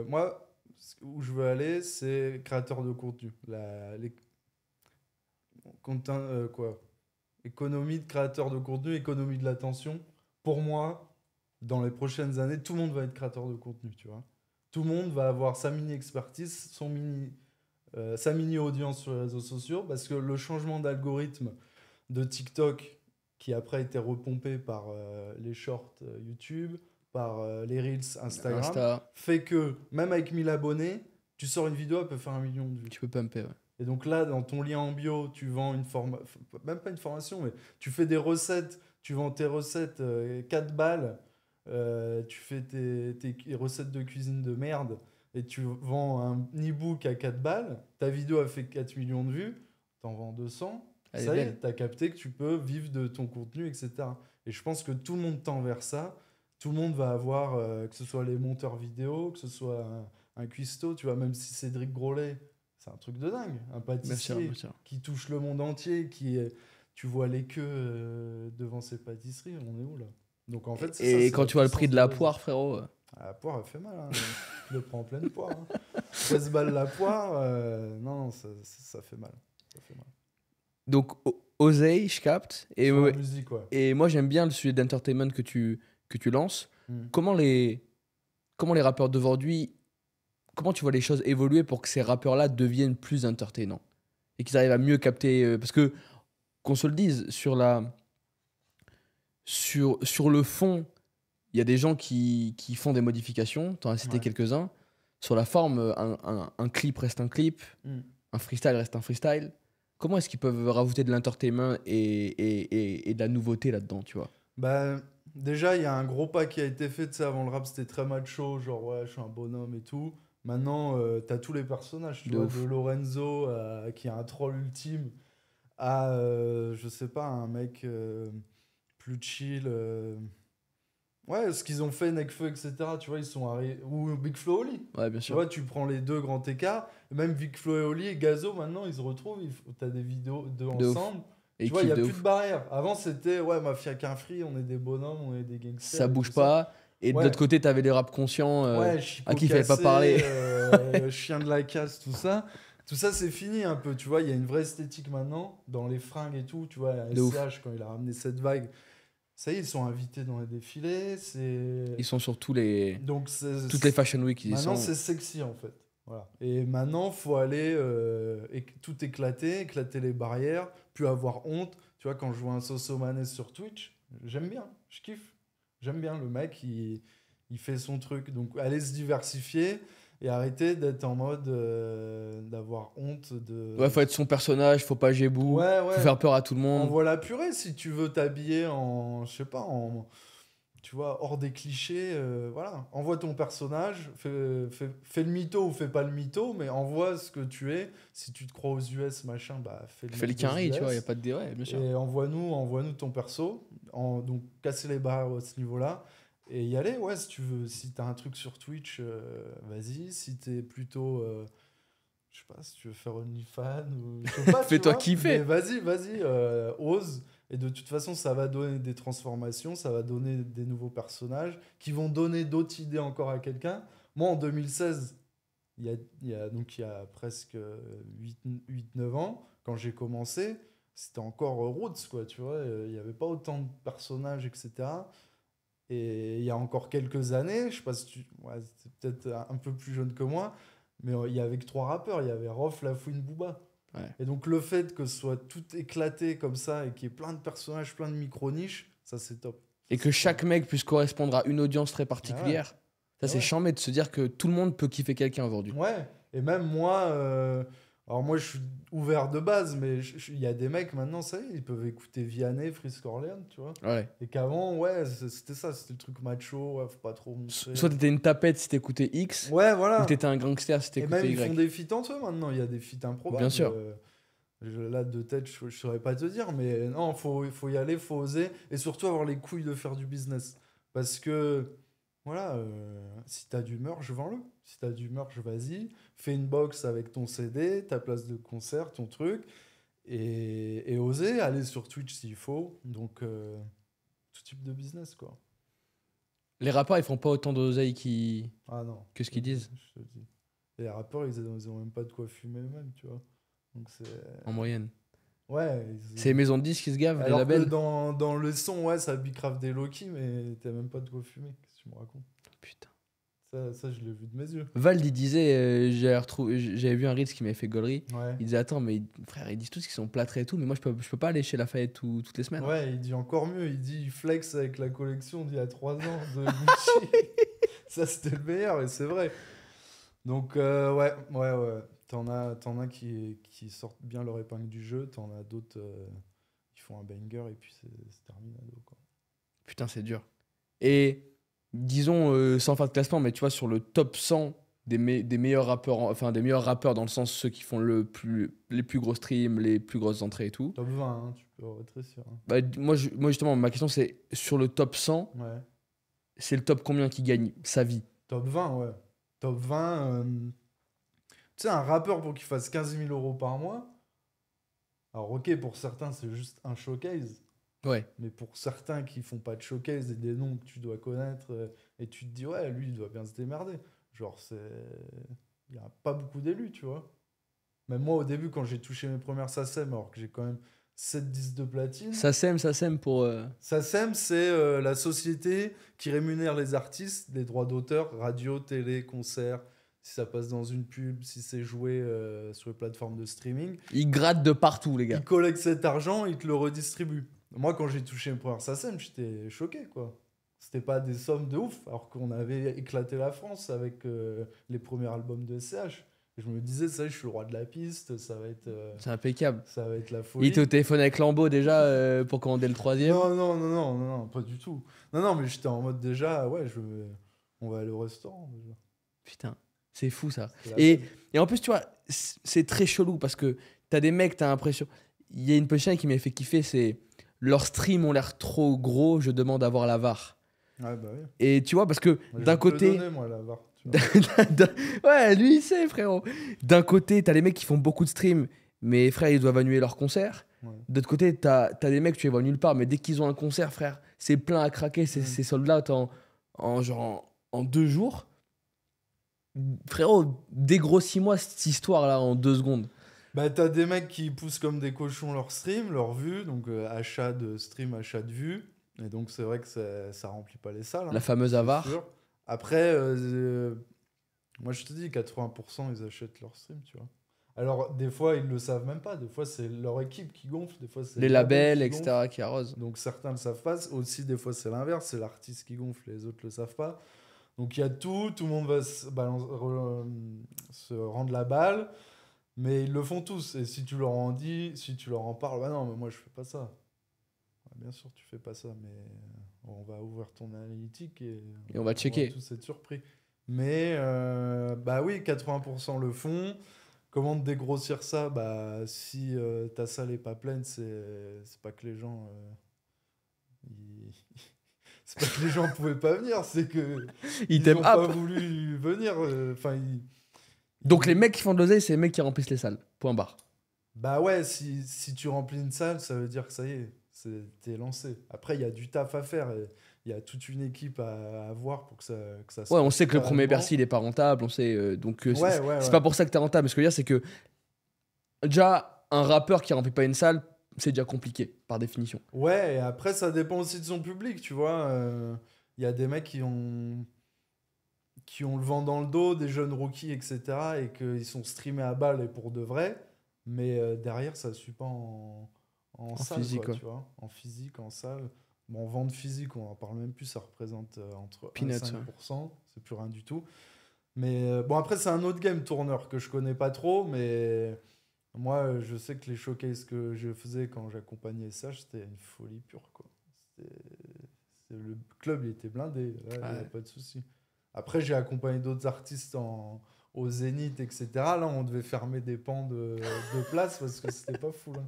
moi, où je veux aller, c'est créateur de contenu. Économie de créateur de contenu, économie de l'attention. Pour moi, dans les prochaines années, tout le monde va être créateur de contenu, tu vois. Tout le monde va avoir sa mini-expertise, sa mini-audience sur les réseaux sociaux, parce que le changement d'algorithme de TikTok, qui après a été repompé par les shorts YouTube, par les Reels Instagram, Insta, fait que même avec 1000 abonnés, tu sors une vidéo, elle peut faire 1 million de vues. tu peux pumper, ouais. Et donc là, dans ton lien en bio, tu vends même pas une formation, mais tu fais des recettes, tu vends tes recettes 4 balles, tu fais tes recettes de cuisine de merde, et tu vends un e-book à 4 balles, ta vidéo a fait 4 millions de vues, t'en vends 200, Elle est ça y est, belle. t'as capté que tu peux vivre de ton contenu, etc. Et je pense que tout le monde tend vers ça. Tout le monde va avoir, que ce soit les monteurs vidéo, que ce soit un cuistot, tu vois, même si Cédric Grolet, c'est un truc de dingue, un Bien sûr, pâtissier bien sûr. qui touche le monde entier, tu vois les queues devant ses pâtisseries, on est où là? Donc en fait, c'est ça, Et c'est quand la tu vois le prix de la puissance poire, frérot, Ah, la poire, elle fait mal, hein. Tu le prends en pleine poire. Hein. 13 balles la poire, non, ça fait mal. Ça fait mal. donc oseille, je capte. Et, Sur ouais, la musique, ouais. et moi, j'aime bien le sujet d'entertainment que tu lances. Mm. Comment les rappeurs d'aujourd'hui, comment tu vois les choses évoluer pour que ces rappeurs-là deviennent plus entertainants et qu'ils arrivent à mieux capter parce que, qu'on se le dise, sur le fond, il y a des gens qui font des modifications, tu en as cité Ouais. quelques-uns. Sur la forme, un clip reste un clip, Mm. un freestyle reste un freestyle. Comment est-ce qu'ils peuvent rajouter de l'entertainment et de la nouveauté là-dedans, tu vois? Bah, déjà, il y a un gros pas qui a été fait, tu sais, avant le rap, c'était très macho, genre, ouais, je suis un bonhomme et tout. Maintenant, t'as tous les personnages, tu De vois, ouf. de Lorenzo, qui est un troll ultime, à, je sais pas, un mec plus chill. Ouais, ce qu'ils ont fait, Nekfeu, etc., tu vois, ils sont arrivés. Ou Big Flo Oli. Ouais, bien Tu sûr. vois, tu prends les deux grands écarts, même Big Flo et Oli et Gazo, maintenant, ils se retrouvent, t'as des vidéos d'eux De ouf. ensemble. Et Tu vois, il n'y a de plus ouf. de barrière. Avant, c'était, ouais, Mafia qu'un free, on est des bonhommes, on est des gangsters. Ça et bouge tout ça. pas. Et de Ouais. l'autre côté, t'avais les rap conscients Ouais, Chico à qui il fallait pas Cassé, parler. Chien de la casse, tout ça. Tout ça, c'est fini un peu. Tu vois, il y a une vraie esthétique maintenant, dans les fringues et tout. Tu vois, à De ouf. SCH, quand il a ramené cette vague, ça y est, ils sont invités dans les défilés. Ils sont sur toutes les Fashion Week. Maintenant, c'est sexy en fait. Voilà. Et maintenant, faut aller tout éclater les barrières, plus avoir honte. Tu vois, quand je vois un Sosomanes sur Twitch, j'aime bien, je kiffe. J'aime bien le mec, il fait son truc. Donc, allez se diversifier et arrêter d'être en mode d'avoir honte de. Ouais, faut être son personnage, faut pas gébou, Ouais, faut ouais. faire peur à tout le monde. Envoie la purée si tu veux t'habiller je sais pas, tu vois, hors des clichés, voilà. Envoie ton personnage, fais le mytho ou fais pas le mytho, mais envoie ce que tu es. Si tu te crois aux US, machin, bah fais le Fais le mec des carré, tu US. vois, y a pas de ouais, bien sûr. Et envoie-nous ton perso. Donc, casser les barres à ce niveau-là. Et y aller, ouais, si tu veux. Si t'as un truc sur Twitch, vas-y. Si t'es plutôt. Je sais pas, si tu veux faire OnlyFans ou. Je sais pas, tu Fais-toi vois. kiffer. Mais vas-y, ose. Et de toute façon, ça va donner des transformations, ça va donner des nouveaux personnages qui vont donner d'autres idées encore à quelqu'un. Moi, en 2016, il y a presque 8-9 ans, quand j'ai commencé, c'était encore roots, quoi, tu vois. Il n'y avait pas autant de personnages, etc. Et il y a encore quelques années, je sais pas si c'était peut-être un peu plus jeune que moi, mais il y avait que 3 rappeurs. Il y avait Rof, Lafouine, Booba. Ouais. Et donc le fait que ce soit tout éclaté comme ça et qu'il y ait plein de personnages, plein de micro-niches, ça c'est top. Et que chaque mec puisse correspondre à une audience très particulière. Ça, Ah c'est ouais. chambé de se dire que tout le monde peut kiffer quelqu'un aujourd'hui. Ouais, et même moi, alors moi je suis ouvert de base, mais il y a des mecs maintenant, ça y est, ils peuvent écouter Vianney, Frisk Orleans, tu vois. Ouais. Et qu'avant, ouais, c'était ça, c'était le truc macho, ouais, faut pas trop montrer. Soit t'étais une tapette si t'écoutais X, Ouais, voilà. ou t'étais un gangster si Et t'écoutais même ils font Y. des feats entre eux maintenant, il y a des feats improbables. Bien sûr. Là, de tête, je saurais pas te dire, mais non, faut y aller, faut oser, et surtout avoir les couilles de faire du business. Parce que, voilà, si t'as du merch, vends-le. Si t'as du merch, vas-y, fais une box avec ton CD, ta place de concert, ton truc, et oser aller sur Twitch s'il faut. Donc, tout type de business, quoi. Les rappeurs, ils font pas autant d'oseille Ah non. que ce qu'ils disent. Je te le dis. Et les rappeurs, ils ont même pas de quoi fumer eux-mêmes, tu vois. Donc c'est... En moyenne. Ouais. C'est les maisons de disques qui se gavent, les Alors que labels. dans le son, ouais, ça bicrave des Loki, mais t'as même pas de quoi fumer. Qu'est-ce que tu me racontes? Putain. Ça, je l'ai vu de mes yeux. Vald, il disait, j'avais vu un Ritz qui m'avait fait gaulerie. Ouais. Il disait, attends, mais frère, ils disent tous qu'ils sont plâtrés et tout, mais moi, je peux pas aller chez Lafayette toutes les semaines. Ouais, il dit encore mieux. Il dit il flex avec la collection d'il y a 3 ans de Gucci. Ça, c'était le meilleur, et c'est vrai. Donc, ouais. T'en as qui sortent bien leur épingle du jeu. T'en as d'autres qui font un banger, et puis c'est terminé. Quoi. Putain, c'est dur. Et disons, sans faire de classement, mais tu vois, sur le top 100 des meilleurs rappeurs, enfin des meilleurs rappeurs dans le sens ceux qui font les plus gros streams, les plus grosses entrées et tout. Top 20, hein, tu peux rétrécir. Hein. Bah, moi, justement, ma question, c'est sur le top 100, Ouais. c'est le top combien qui gagne sa vie? Top 20, ouais. Top 20. Tu sais, un rappeur pour qu'il fasse 15 000 € par mois. Alors, ok, pour certains, c'est juste un showcase. Ouais. Mais pour certains qui font pas de showcase et des noms que tu dois connaître, et tu te dis, ouais, lui, il doit bien se démerder. Genre, il n'y a pas beaucoup d'élus, tu vois. Même moi, au début, quand j'ai touché mes premières SACEM, alors que j'ai quand même 7 disques de platine. SACEM pour... SACEM, c'est la société qui rémunère les artistes des droits d'auteur, radio, télé, concert, si ça passe dans une pub, si c'est joué sur les plateformes de streaming. Ils grattent de partout, les gars. Ils collectent cet argent, ils te le redistribuent. Moi, quand j'ai touché mes premières SACEM, j'étais choqué, quoi. C'était pas des sommes de ouf, alors qu'on avait éclaté la France avec les premiers albums de SCH. Et je me disais, ça, je suis le roi de la piste, ça va être... C'est impeccable. ça va être la Il folie. était au téléphone avec Lambeau déjà pour commander le 3e. Non, pas du tout. Non, mais j'étais en mode déjà, ouais, on va aller au restaurant, déjà. Putain, c'est fou ça. C'était la Et, fête. et en plus, tu vois, c'est très chelou parce que t'as des mecs, t'as l'impression. Il y a une position qui m'a fait kiffer, c'est leurs streams ont l'air trop gros, je demande à voir la VAR. Ouais, bah oui. Et tu vois, parce que Moi, je d'un vais te le côté. donner, moi, la VAR, tu vois. Ouais, lui, il sait, frérot. D'un côté, t'as les mecs qui font beaucoup de streams, mais frère, ils doivent annuler leur concert. Ouais. D'autre côté, t'as des mecs, tu les vois nulle part, mais dès qu'ils ont un concert, frère, c'est plein à craquer, c'est sold out en 2 jours. Frérot, dégrossis-moi cette histoire-là en 2 secondes. Bah, t'as des mecs qui poussent comme des cochons leur stream, leur vue, donc achat de stream, achat de vue. Et donc, c'est vrai que ça remplit pas les salles. La fameuse avare. C'est sûr. Après, moi, je te dis, 80%, ils achètent leur stream, tu vois. Alors, des fois, ils le savent même pas. Des fois, c'est leur équipe qui gonfle. Des fois, c'est Les le labels, qui gonfle. etc., qui arrosent. Donc, certains le savent pas. Aussi, des fois, c'est l'inverse. C'est l'artiste qui gonfle, les autres le savent pas. Donc, il y a tout. Tout le monde va se rendre la balle. Mais ils le font tous. Et si tu leur en dis, si tu leur en parles, bah non, mais moi, je fais pas ça. Ouais, bien sûr, tu fais pas ça. Mais on va ouvrir ton analytique et on va checker. On va tous être surpris. Mais, bah oui, 80% le font. Comment te dégrossir ça? Bah, si ta salle est pas pleine, c'est pas que les gens... c'est pas que les gens pouvaient pas venir, c'est que Ils ont t'aiment pas up. voulu venir. Enfin, Donc les mecs qui font de l'oseille, c'est les mecs qui remplissent les salles. Point barre. bah ouais, si tu remplis une salle, ça veut dire que ça y est, t'es lancé. Après, il y a du taf à faire. Il y a toute une équipe à avoir pour que ça se Ouais, on passe sait que le premier correctement. Bercy, il est pas rentable. On sait, donc Ouais, c'est ouais. pas pour ça que t'es rentable. Mais ce que je veux dire, c'est que déjà, un rappeur qui remplit pas une salle, c'est déjà compliqué, par définition. Ouais, et après, ça dépend aussi de son public, tu vois. Il y a des mecs qui ont le vent dans le dos, des jeunes rookies, etc. Et qu'ils sont streamés à balle et pour de vrai. Mais derrière, ça ne suit pas en salle, physique, quoi, ouais. tu vois. En physique, en salle. Bon, vente physique, on en parle même plus, ça représente entre 1 et Peanuts, 5%. C'est plus rien du tout. Mais bon, après, c'est un autre game tourneur que je connais pas trop, mais moi, je sais que les showcases que je faisais quand j'accompagnais SH, c'était une folie pure, quoi. Le club, il était blindé, là, il n'y a Ouais. pas de souci. Après, j'ai accompagné d'autres artistes au Zénith, etc. Là, on devait fermer des pans de place parce que c'était pas fou, là.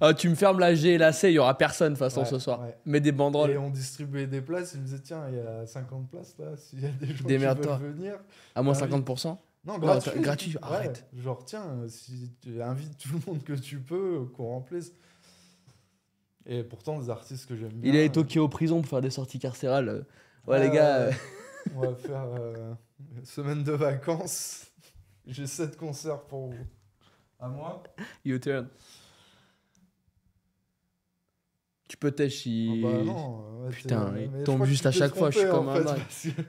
Ah, tu me fermes la G et la C, il y aura personne de toute façon Ouais, ce soir. ouais. Mets des Et banderoles. on distribuait des places, ils me disaient, tiens, il y a 50 places là, s'il y a des gens qui Démerde-toi. veulent venir. À moins Ah oui. 50%. Non, Non, gratuit. gratuit, Ouais, arrête. genre, tiens, si tu invites tout le monde que tu peux, qu'on remplisse. Et pourtant, des artistes que j'aime bien. Il a été toqué aux prisons pour faire des sorties carcérales. Ouais, Ouais, les gars. ouais. On va faire semaine de vacances. J'ai 7 concerts pour vous. À moi? U-turn. Tu peux têche si... Ah bah non. Ouais, Putain, mais il je tombe crois que juste tu à t'es chaque fois, je suis trompé, comme en un fait, dingue. parce que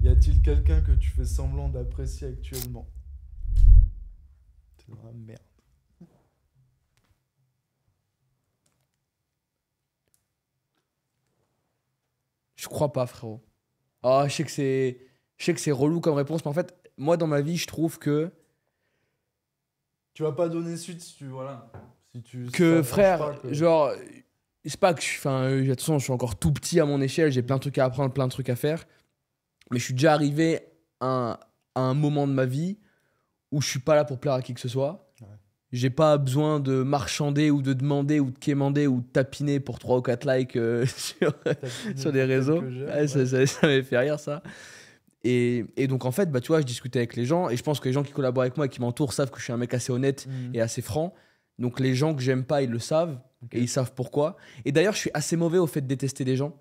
y a-t-il quelqu'un que tu fais semblant d'apprécier actuellement? C'est de la merde. Je crois pas, frérot. Ah, je sais que c'est relou comme réponse, mais en fait, moi, dans ma vie, je trouve que... Tu vas pas donner suite si tu voilà. Si tu Que, ça frère, marche pas, que- genre... C'est pas que je suis... Enfin, de toute façon, je suis encore tout petit à mon échelle, j'ai plein de trucs à apprendre, plein de trucs à faire. Mais je suis déjà arrivé à un moment de ma vie où je suis pas là pour plaire à qui que ce soit. Ouais. J'ai pas besoin de marchander ou de demander ou de quémander ou de tapiner pour 3 ou 4 likes sur des réseaux. Que j'aime, Ouais, ouais. ça m'avait fait rire, ça. Et donc, en fait, bah, tu vois, je discutais avec les gens et je pense que les gens qui collaborent avec moi et qui m'entourent savent que je suis un mec assez honnête Mhm. et assez franc. Donc, les gens que j'aime pas, ils le savent Ok. et ils savent pourquoi. Et d'ailleurs, je suis assez mauvais au fait de détester des gens.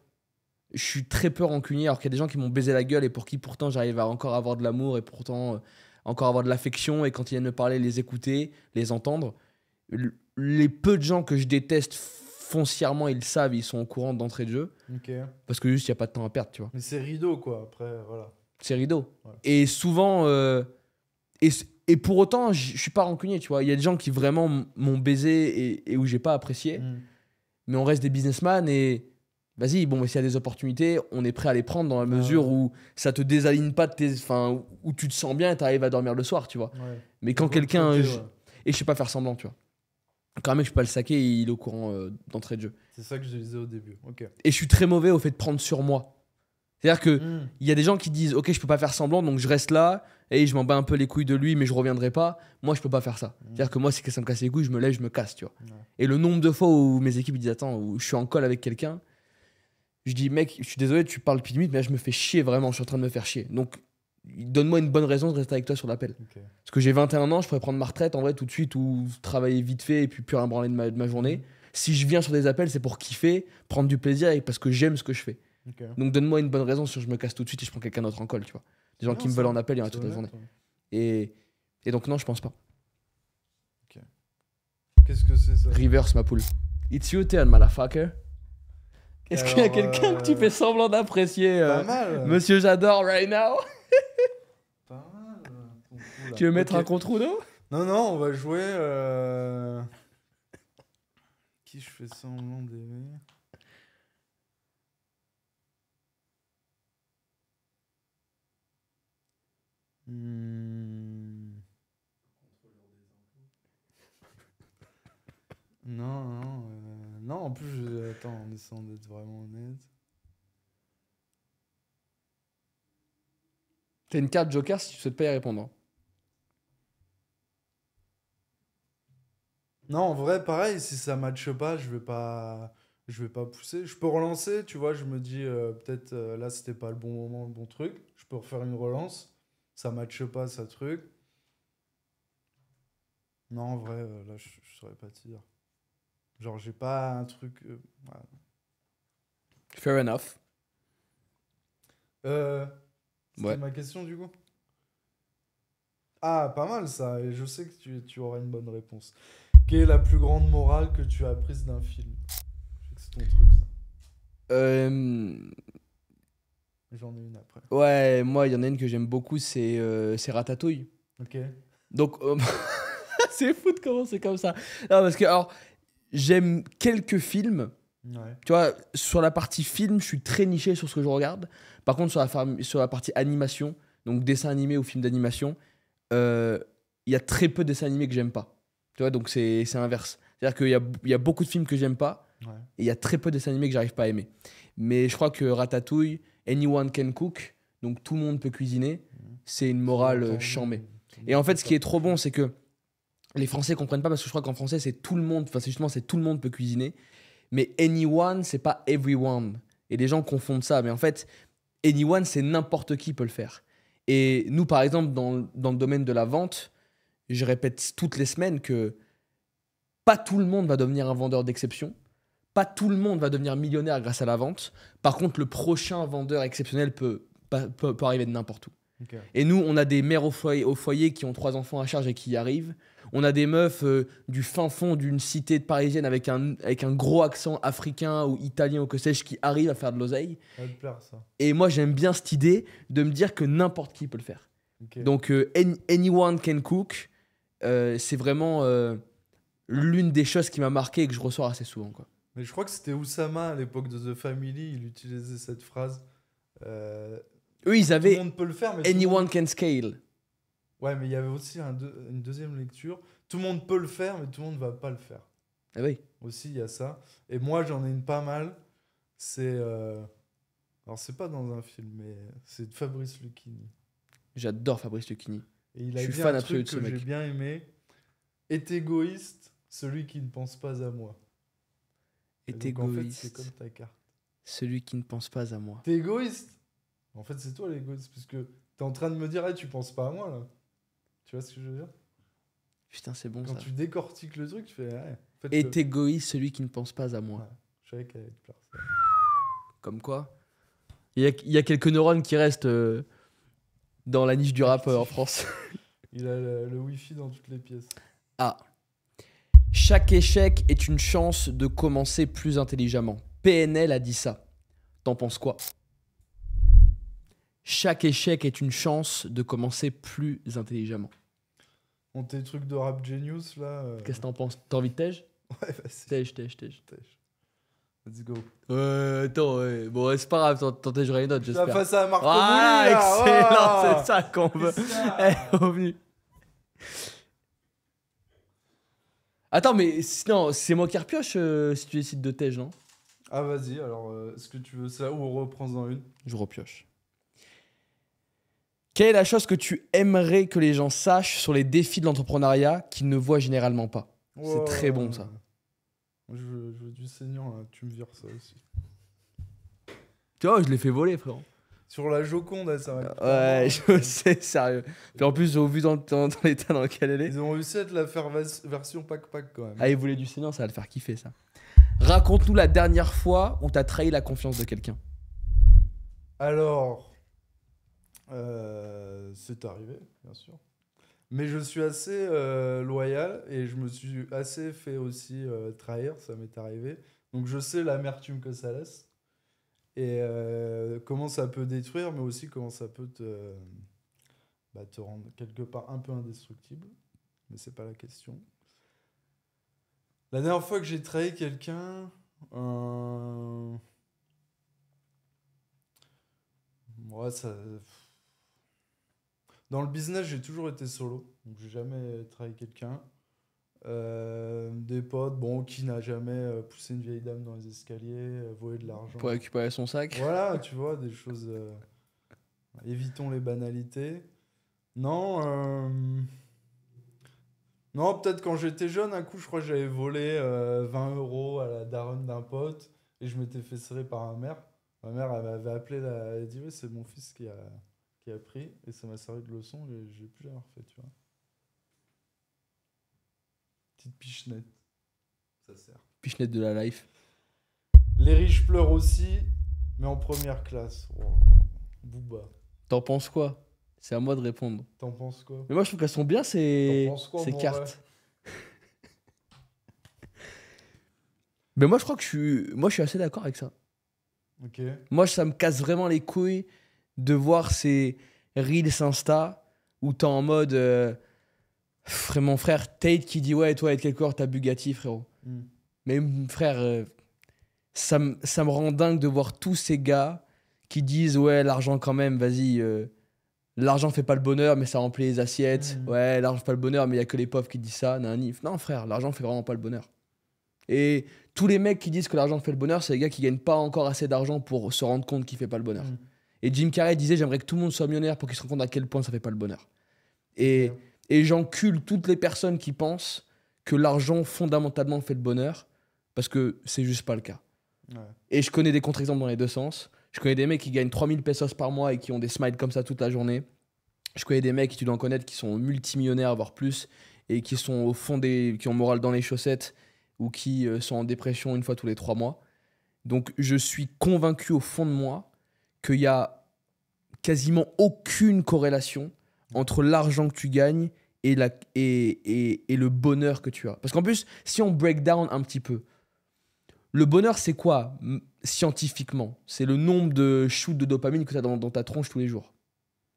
Je suis très peu rancunier, alors qu'il y a des gens qui m'ont baisé la gueule et pour qui pourtant j'arrive à encore avoir de l'amour et pourtant encore avoir de l'affection. Et quand ils viennent me parler, les écouter, les entendre. Les peu de gens que je déteste foncièrement, ils le savent, ils sont au courant d'entrée de jeu. Ok. Parce que juste, il n'y a pas de temps à perdre, tu vois. Mais c'est rideau quoi. Après voilà. C'est rideau. Ouais. Et souvent, et pour autant, je suis pas rancunier, tu vois. Il y a des gens qui vraiment m'ont baisé et où j'ai pas apprécié. Mhm. Mais on reste des businessmen et vas-y, bon, s'il y a des opportunités, on est prêt à les prendre dans la mesure ouais. où ça te désaligne pas de tes. Enfin, où tu te sens bien et t'arrives à dormir le soir, tu vois. Ouais. Mais quand Je vois quelqu'un. le côté, ouais. Et je sais pas faire semblant, tu vois. Quand un mec, je peux pas le saquer, il est au courant d'entrée de jeu. C'est ça que je disais au début. Ok. Et je suis très mauvais au fait de prendre sur moi. C'est-à-dire que Mhm. il y a des gens qui disent ok, je peux pas faire semblant, donc je reste là et je m'en bats un peu les couilles de lui, mais je reviendrai pas. Moi, je peux pas faire ça. C'est-à-dire que moi, si ça me casse les couilles, je me lève, je me casse, tu vois. Ouais. Et le nombre de fois où mes équipes ils disent attends, où je suis en call avec quelqu'un, je dis mec, je suis désolé, tu parles depuis 10 minutes, mais là, je me fais chier vraiment, je suis en train de me faire chier. Donc, donne-moi une bonne raison de rester avec toi sur l'appel. Ok. Parce que j'ai 21 ans, je pourrais prendre ma retraite en vrai tout de suite ou travailler vite fait et puis plus rien branler de ma journée. Si je viens sur des appels, c'est pour kiffer, prendre du plaisir et parce que j'aime ce que je fais. Ok. Donc donne-moi une bonne raison si je me casse tout de suite et je prends quelqu'un d'autre en call, tu vois. Des gens Non, qui me c'est- veulent en appel, il y en a c'est toute la journée. honnête, ouais. Et donc non, je pense pas. Qu'est-ce que c'est ça? Reverse ma poule. It's your turn, motherfucker. Est-ce qu'il y a Alors, quelqu'un que tu fais semblant d'apprécier Pas mal. Monsieur J'adore right now? Pas mal. ton coup, là. Tu veux mettre Ok. un contre Uno? Non, non, on va jouer. Qui je fais semblant d'aimer? Hmm. Non, non, non, en plus, attends, en essayant d'être vraiment honnête. T'as une carte Joker si tu souhaites pas y répondre. Hein. Non, en vrai, pareil, si ça matche pas, je vais pas pousser. Je peux relancer, tu vois, je me dis, peut-être là, c'était pas le bon moment, le bon truc. Je peux refaire une relance. Ça matche pas, ça truc. Non, en vrai, là, je saurais pas te dire. Genre, j'ai pas un truc. Voilà. Fair enough. C'était Ouais. ma question, du coup? Ah, pas mal ça, et je sais que tu auras une bonne réponse. Quelle est la plus grande morale que tu as apprise d'un film? Je sais que c'est ton truc, ça. J'en ai une après. Ouais, moi, il y en a une que j'aime beaucoup, c'est Ratatouille. Ok. Donc, c'est fou de commencer comme ça. Non, parce que, alors, j'aime quelques films. Ouais. Tu vois, sur la partie film, je suis très niché sur ce que je regarde. Par contre, sur la partie animation, donc dessin animé ou film d'animation, il y a très peu de dessins animés que j'aime pas. Tu vois, donc c'est inverse. C'est-à-dire qu'il y a beaucoup de films que j'aime pas Ouais. et il y a très peu de dessins animés que j'arrive pas à aimer. Mais je crois que Ratatouille, Anyone Can Cook, donc tout le monde peut cuisiner, c'est une morale chambée. Et en fait, ce qui est trop bon, c'est que les Français comprennent pas parce que je crois qu'en français, c'est tout le monde, enfin, c'est justement, c'est tout le monde peut cuisiner. Mais anyone, c'est pas everyone. Et les gens confondent ça. Mais en fait, anyone, c'est n'importe qui peut le faire. Et nous, par exemple, dans le domaine de la vente, je répète toutes les semaines que pas tout le monde va devenir un vendeur d'exception. Pas tout le monde va devenir millionnaire grâce à la vente. Par contre, le prochain vendeur exceptionnel peut peut arriver de n'importe où. Ok. Et nous, on a des mères au foyer qui ont 3 enfants à charge et qui y arrivent. On a des meufs du fin fond d'une cité parisienne avec un gros accent africain ou italien ou que sais-je qui arrivent à faire de l'oseille. Ça va te plaire, ça. Et moi, j'aime bien cette idée de me dire que n'importe qui peut le faire. Ok. Donc, anyone can cook, c'est vraiment l'une des choses qui m'a marqué et que je ressors assez souvent, quoi. Mais je crois que c'était Oussama à l'époque de The Family, il utilisait cette phrase. Eux, ils Tout le avaient monde peut le faire, mais tout le anyone monde- can scale. Ouais, mais il y avait aussi une deuxième lecture. Tout le monde peut le faire, mais tout le monde va pas le faire. Ah oui. Aussi, il y a ça. Et moi, j'en ai une pas mal. C'est. Alors, c'est pas dans un film, mais c'est de Fabrice Lucchini. J'adore Fabrice Lucchini. Et il Je a suis dit fan un absolu truc de ce que j'ai mec. bien aimé. Est égoïste celui qui ne pense pas à moi. Et Est donc, en fait, égoïste, c'est comme ta carte. celui qui ne pense pas à moi. T'es égoïste. En fait, c'est toi l'égoïste, puisque t'es en train de me dire, hey, tu penses pas à moi, là. Tu vois ce que je veux dire? Putain, c'est bon Quand ça. tu décortiques le truc, tu fais, ouais. En fait, Est égoïste, celui qui ne pense pas à moi. Ouais. Je savais qu'elle allait te plaire, ça. Comme quoi, il y a quelques neurones qui restent dans la niche du rap en France. Il a le wifi dans toutes les pièces. Ah. Chaque échec est une chance de commencer plus intelligemment. PNL a dit ça. T'en penses quoi? Chaque échec est une chance de commencer plus intelligemment. Bon, tes trucs de rap genius, là. Qu'est-ce que t'en penses? T'as envie de tège? Ouais, vas-y. Tège. Tèche. Let's go. Attends, ouais. Bon, ouais, c'est pas grave, t'en tègeras une autre, Je suis j'espère. face à Marco Voilà, Mouli, là. excellent, Voilà. c'est ça qu'on veut. C'est ça. Elle est revenue. Attends, mais non, c'est moi qui repioche si tu décides de tège, non? Ah, vas-y, alors, est-ce que tu veux ça ou on reprend en une? Je repioche. Quelle est la chose que tu aimerais que les gens sachent sur les défis de l'entrepreneuriat qu'ils ne voient généralement pas? C'est très bon, ça. Moi, je veux du saignant, là. Tu me vires ça aussi. Tu vois, je l'ai fait voler, frérot. Sur la Joconde, ça va. Ouais, je sais, sérieux. Puis en plus, au vu dans l'état dans lequel elle est. Ils ont réussi à te la faire version pack-pack, quand même. Ah, il voulait du saignant, ça va le faire kiffer, ça. Raconte-nous la dernière fois où t'as trahi la confiance de quelqu'un. Alors, c'est arrivé, bien sûr. Mais je suis assez loyal et je me suis assez fait aussi trahir, ça m'est arrivé. Donc je sais l'amertume que ça laisse et comment ça peut détruire, mais aussi comment ça peut te rendre quelque part un peu indestructible. Mais c'est pas la question. La dernière fois que j'ai trahi quelqu'un, ouais, ça. Dans le business, j'ai toujours été solo, donc j'ai jamais trahi quelqu'un. Des potes, bon, qui n'a jamais poussé une vieille dame dans les escaliers, volé de l'argent. Pour récupérer son sac. Voilà, tu vois, des choses. Évitons les banalités. Non, non, peut-être quand j'étais jeune, un coup, je crois que j'avais volé 20 € à la daronne d'un pote et je m'étais fait serrer par ma mère. Ma mère, elle m'avait appelé, elle a dit, ouais, c'est mon fils qui a pris et ça m'a servi de leçon et j'ai plus jamais refait, tu vois. Petite pichenette. Ça sert. Pichenette de la life. Les riches pleurent aussi, mais en première classe. Oh, Booba. T'en penses quoi? C'est à moi de répondre. T'en penses quoi? Mais moi, je trouve qu'elles sont bien ces T'en penses quoi, mon cartes. Mais moi, je crois que je suis assez d'accord avec ça. Ok. Moi, ça me casse vraiment les couilles de voir ces Reels Insta où t'es en mode. Mon frère Tate qui dit ouais, toi, avec quelque part, t'as Bugatti, frérot. Hmm. Mais frère, ça me rend dingue de voir tous ces gars qui disent ouais, l'argent quand même, vas-y. L'argent fait pas le bonheur, mais ça remplit les assiettes. Mmh. Ouais, l'argent fait pas le bonheur, mais il y a que les pauvres qui disent ça. Nanif. Non, frère, l'argent fait vraiment pas le bonheur. Et tous les mecs qui disent que l'argent fait le bonheur, c'est les gars qui gagnent pas encore assez d'argent pour se rendre compte qu'il fait pas le bonheur. Mmh. Et Jim Carrey disait j'aimerais que tout le monde soit millionnaire pour qu'il se rende compte à quel point ça fait pas le bonheur. Et, Ouais. et j'encule toutes les personnes qui pensent que l'argent fondamentalement fait le bonheur parce que c'est juste pas le cas. Ouais. Et je connais des contre-exemples dans les deux sens. Je connais des mecs qui gagnent 3000 pesos par mois et qui ont des smiles comme ça toute la journée. Je connais des mecs, tu dois en connaître, qui sont multimillionnaires, voire plus, et qui sont au fond qui ont moral dans les chaussettes ou qui sont en dépression une fois tous les 3 mois. Donc je suis convaincu au fond de moi qu'il y a quasiment aucune corrélation entre l'argent que tu gagnes et le bonheur que tu as. Parce qu'en plus, si on break down un petit peu, le bonheur, c'est quoi scientifiquement? C'est le nombre de shoots de dopamine que tu as dans ta tronche tous les jours.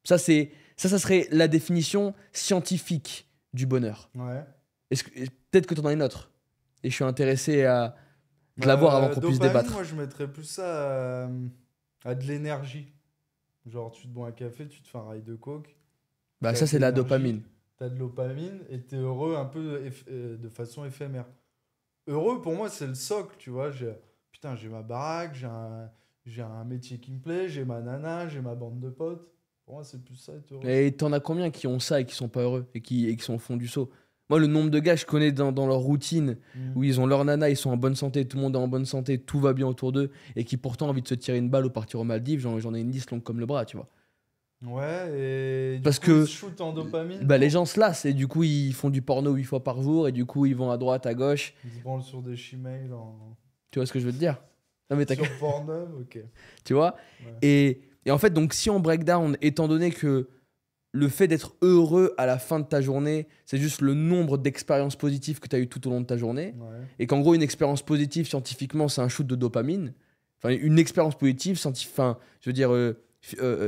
Ça serait la définition scientifique du bonheur. Ouais. Peut-être que tu en as une autre. Et je suis intéressé à de l'avoir avant qu'on puisse Dopamine, débattre. moi, je mettrais plus ça à de l'énergie. Genre, tu te bois un café, tu te fais un rail de coke. Bah, t'as ça, de c'est la l'énergie, dopamine. T'as de l'opamine et t'es heureux un peu de façon éphémère. Heureux, pour moi, c'est le socle, tu vois. Putain, j'ai ma baraque, j'ai un métier qui me plaît, j'ai ma nana, j'ai ma bande de potes. Pour moi, c'est plus ça, être heureux. Et t'en as combien qui ont ça et qui sont pas heureux et qui sont au fond du seau? Moi, le nombre de gars que je connais dans leur routine, où ils ont leur nana, ils sont en bonne santé, tout le monde est en bonne santé, tout va bien autour d'eux, et qui pourtant ont envie de se tirer une balle ou partir aux Maldives, j'en ai une liste longue comme le bras, tu vois. Ouais, et Parce du coup, que ils se shootent en dopamine. Bah, les gens se lassent, et du coup, ils font du porno 8 fois par jour, et du coup, ils vont à droite, à gauche. Ils se branlent sur des chimales Tu vois ce que je veux te dire? Non, mais sur Pornhub, ok. tu vois? Ouais. Et en fait, donc, si on break down, étant donné que le fait d'être heureux à la fin de ta journée, c'est juste le nombre d'expériences positives que tu as eues tout au long de ta journée, Ouais. et qu'en gros, une expérience positive, scientifiquement, c'est un shoot de dopamine. Enfin, une expérience positive, je veux dire,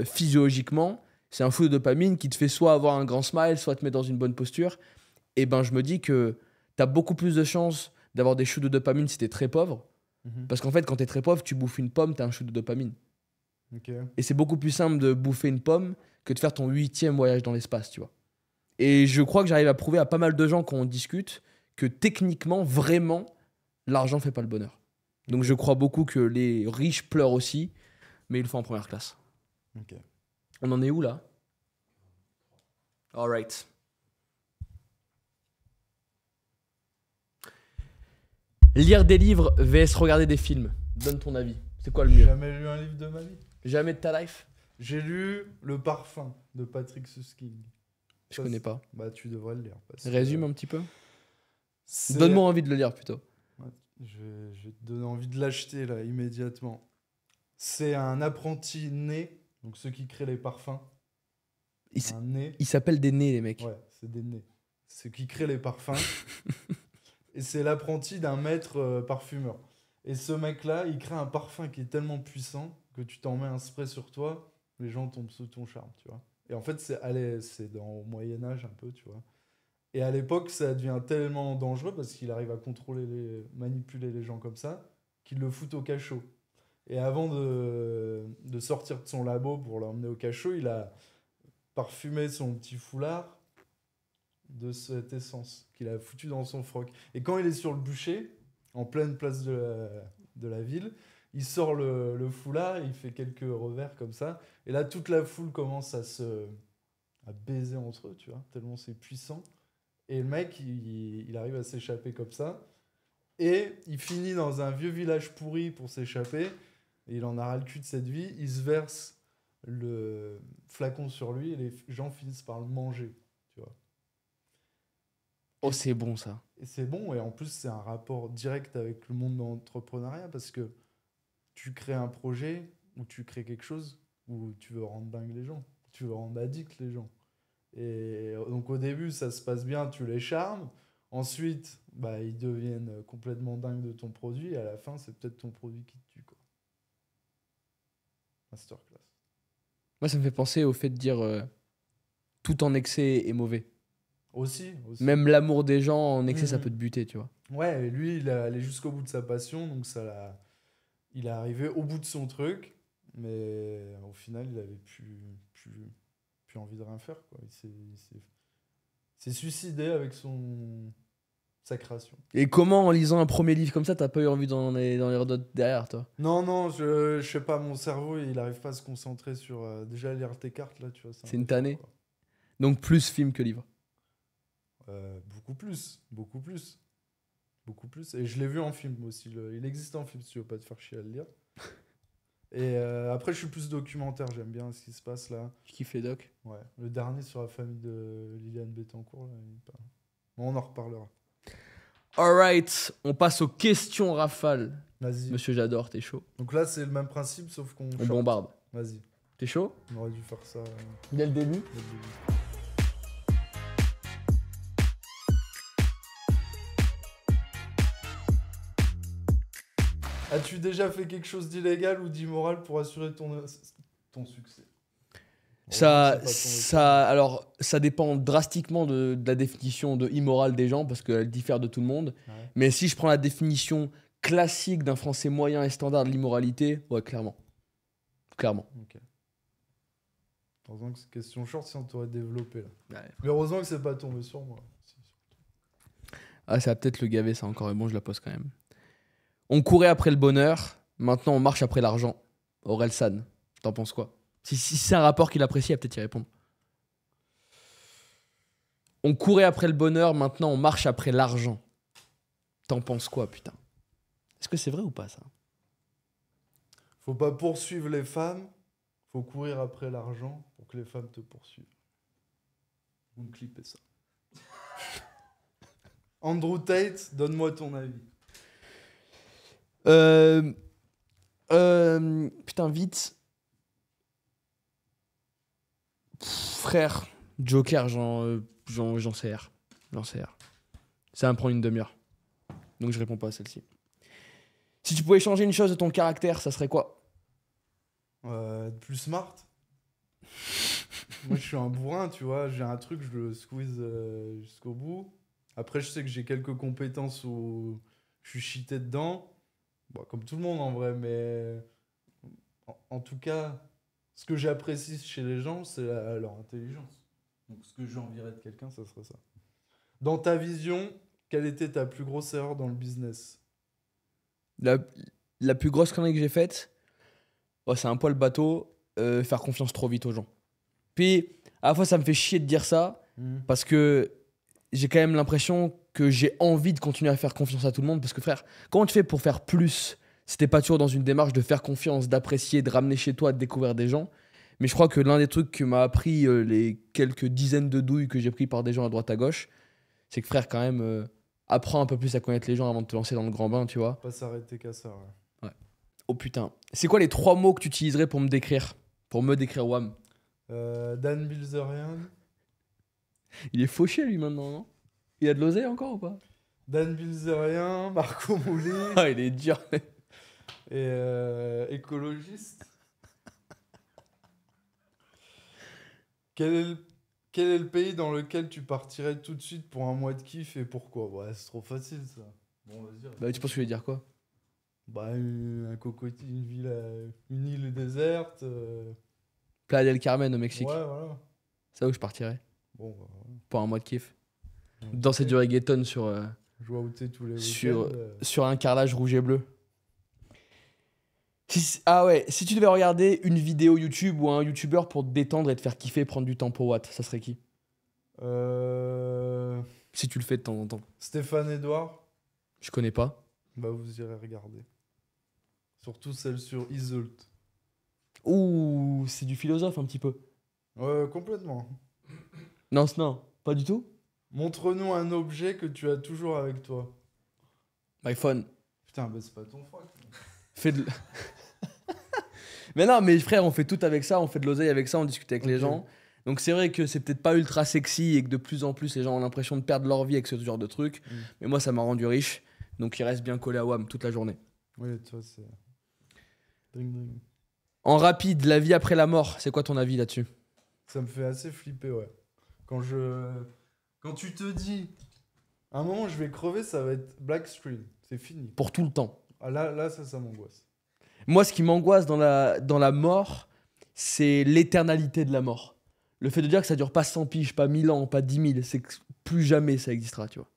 physiologiquement, c'est un shoot de dopamine qui te fait soit avoir un grand smile, soit te mettre dans une bonne posture. Et ben, je me dis que tu as beaucoup plus de chances d'avoir des shoots de dopamine si tu es très pauvre. Mhm. Parce qu'en fait, quand tu es très pauvre, tu bouffes une pomme, tu as un shoot de dopamine. Ok. Et c'est beaucoup plus simple de bouffer une pomme que de faire ton 8e voyage dans l'espace, tu vois. Et je crois que j'arrive à prouver à pas mal de gens quand on discute que techniquement, vraiment, l'argent fait pas le bonheur. Donc je crois beaucoup que les riches pleurent aussi, mais ils le font en première classe. Ok. On en est où là? Alright. Lire des livres vs regarder des films. Donne ton avis. C'est quoi le J'ai mieux? jamais lu un livre de ma vie. Jamais de ta life? J'ai lu Le Parfum de Patrick Suskind. Je Ça, connais pas. Bah, tu devrais le lire. parce que Résume un petit peu. c'est- Donne-moi envie de le lire plutôt. Ouais, je vais te donner envie de l'acheter là immédiatement. C'est un apprenti né, donc ceux qui créent les parfums. Un nez. Ils s'appellent des nez, les mecs. Ouais, c'est des nez. Ceux qui créent les parfums. Et c'est l'apprenti d'un maître parfumeur. Et ce mec-là, il crée un parfum qui est tellement puissant que tu t'en mets un spray sur toi, les gens tombent sous ton charme, tu vois. Et en fait, c'est au Moyen-Âge un peu, tu vois. Et à l'époque, ça devient tellement dangereux parce qu'il arrive à manipuler les gens comme ça, qu'il le fout au cachot. Et avant de sortir de son labo pour l'emmener au cachot, il a parfumé son petit foulard de cette essence qu'il a foutu dans son froc. Et quand il est sur le bûcher, en pleine place de la ville, il sort le foulard, et il fait quelques revers comme ça. Et là, toute la foule commence à baiser entre eux, tu vois, tellement c'est puissant. Et le mec, il arrive à s'échapper comme ça. Et il finit dans un vieux village pourri pour s'échapper. Et il en a ras le cul de cette vie. Il se verse le flacon sur lui et les gens finissent par le manger, tu vois. Oh, c'est bon ça. Et c'est bon, et en plus, c'est un rapport direct avec le monde de l'entrepreneuriat parce que tu crées un projet ou tu crées quelque chose où tu veux rendre dingue les gens, tu veux rendre addict les gens. Et donc au début, ça se passe bien, tu les charmes. Ensuite, bah, ils deviennent complètement dingues de ton produit, et à la fin, c'est peut-être ton produit qui te tue, quoi. Masterclass. Moi, ça me fait penser au fait de dire tout en excès est mauvais. Aussi. Même l'amour des gens en excès, ça Mhm. peut te buter, tu vois. Ouais, et lui, il est allé jusqu'au bout de sa passion, donc il est arrivé au bout de son truc, mais au final, il avait plus envie de rien faire, quoi. Il s'est suicidé avec sa création. Et comment, en lisant un premier livre comme ça, t'as pas eu envie d'en lire d'autres derrière, toi? Non, je sais pas, mon cerveau, il arrive pas à se concentrer sur déjà lire tes cartes, là, tu vois. C'est un une peu chaud, tannée. quoi. Donc plus film que livre. Beaucoup plus. Et je l'ai vu en film aussi. Il existe en film si tu veux pas te faire chier à le lire. Et après, je suis plus documentaire. J'aime bien ce qui se passe là. Je kiffe les docs. Ouais. Le dernier sur la famille de Liliane Bettencourt. Là, bon, on en reparlera. Alright, on passe aux questions rafales. Vas-y. Monsieur, j'adore, t'es chaud. Donc là, c'est le même principe, sauf qu'on On short. bombarde. Vas-y. T'es chaud? On aurait dû faire ça Dès le début. dès le début. As-tu déjà fait quelque chose d'illégal ou d'immoral pour assurer ton succès? Alors, ça dépend drastiquement de la définition de immoral des gens parce qu'elle diffère de tout le monde. Ouais. Mais si je prends la définition classique d'un Français moyen et standard de l'immoralité, ouais, clairement. Clairement. Ok. Heureusement que c'est question short si on t'aurait développé là. Ouais. Mais heureusement que c'est pas tombé sur moi. Ah, ça va peut-être le gaver, ça encore. Et bon, je la pose quand même. On courait après le bonheur, maintenant on marche après l'argent. Orelsan, t'en penses quoi? Si c'est un rapport qu'il apprécie, il va peut-être y répondre. On courait après le bonheur, maintenant on marche après l'argent. T'en penses quoi, putain? Est-ce que c'est vrai ou pas, ça? Faut pas poursuivre les femmes, faut courir après l'argent pour que les femmes te poursuivent. Vous me clippez ça. Andrew Tate, donne-moi ton avis. Putain, vite. Frère, Joker, j'en sais R. J'en sais R. Ça va me prendre une demi-heure. Donc je réponds pas à celle-ci. Si tu pouvais changer une chose de ton caractère, ça serait quoi? Plus smart. Moi, je suis un bourrin, tu vois. J'ai un truc, je le squeeze jusqu'au bout. Après, je sais que j'ai quelques compétences où je suis cheaté dedans. Bon, comme tout le monde en vrai, mais en tout cas, ce que j'apprécie chez les gens, c'est leur intelligence. Donc, ce que j'envierais de quelqu'un, ça serait ça. Dans ta vision, quelle était ta plus grosse erreur dans le business? La plus grosse connerie que j'ai faite, c'est un poil bateau, faire confiance trop vite aux gens. Puis, à la fois, ça me fait chier de dire ça, parce que j'ai quand même l'impression que j'ai envie de continuer à faire confiance à tout le monde. Parce que frère, comment tu fais pour faire plus si t'es pas toujours dans une démarche de faire confiance, d'apprécier, de ramener chez toi, de découvrir des gens? Mais je crois que l'un des trucs que m'a appris les quelques dizaines de douilles que j'ai pris par des gens à droite à gauche, c'est que frère, quand même, apprends un peu plus à connaître les gens avant de te lancer dans le grand bain, tu vois. Pas s'arrêter qu'à ça, ouais. Oh putain. C'est quoi les 3 mots que tu utiliserais pour me décrire? Pour me décrire WAM? Dan Bilzerian. Il est fauché lui maintenant, non? Il a de l'oseille encore ou pas? Dan Bilzerian, Marco Mouli Ah, il est dur. et écologiste. Quel est le pays dans lequel tu partirais tout de suite pour un mois de kiff et pourquoi? Ouais, c'est trop facile ça. Bon, vas-y. Bah, tu penses que je vais dire quoi? Bah, un cocotier, une île déserte. Playa del Carmen au Mexique. Ouais, voilà. C'est là où je partirais. Bon, bah, ouais. Pour un mois de kiff. Danser du reggaeton sur, Jouer tous les sur, week-ends. sur un carrelage rouge et bleu. Si tu devais regarder une vidéo YouTube ou un YouTuber pour te détendre et te faire kiffer, prendre du temps pour Watt, ça serait qui? Si tu le fais de temps en temps. Stéphane Edouard. Je connais pas. Bah, vous irez regarder. Surtout celle sur Isolt. Ouh, c'est du philosophe un petit peu. Ouais, complètement. Non, pas du tout. Montre-nous un objet que tu as toujours avec toi. iPhone. Putain, bah c'est pas ton froc. Fais de... Mais non, mais frère, on fait tout avec ça, on fait de l'oseille avec ça, on discute avec les Ok. gens. Donc c'est vrai que c'est peut-être pas ultra sexy et que de plus en plus les gens ont l'impression de perdre leur vie avec ce genre de truc. Mais moi, ça m'a rendu riche. Donc il reste bien collé à WAM toute la journée. Oui, toi, c'est. Dring. En rapide, la vie après la mort, c'est quoi ton avis là-dessus? Ça me fait assez flipper, ouais. Quand tu te dis, à un moment, je vais crever, ça va être black screen. C'est fini. Pour tout le temps. Ah, là, ça m'angoisse. Moi, ce qui m'angoisse dans la mort, c'est l'éternalité de la mort. Le fait de dire que ça dure pas 100 piges, pas 1000 ans, pas 10 000, c'est que plus jamais ça existera, tu vois.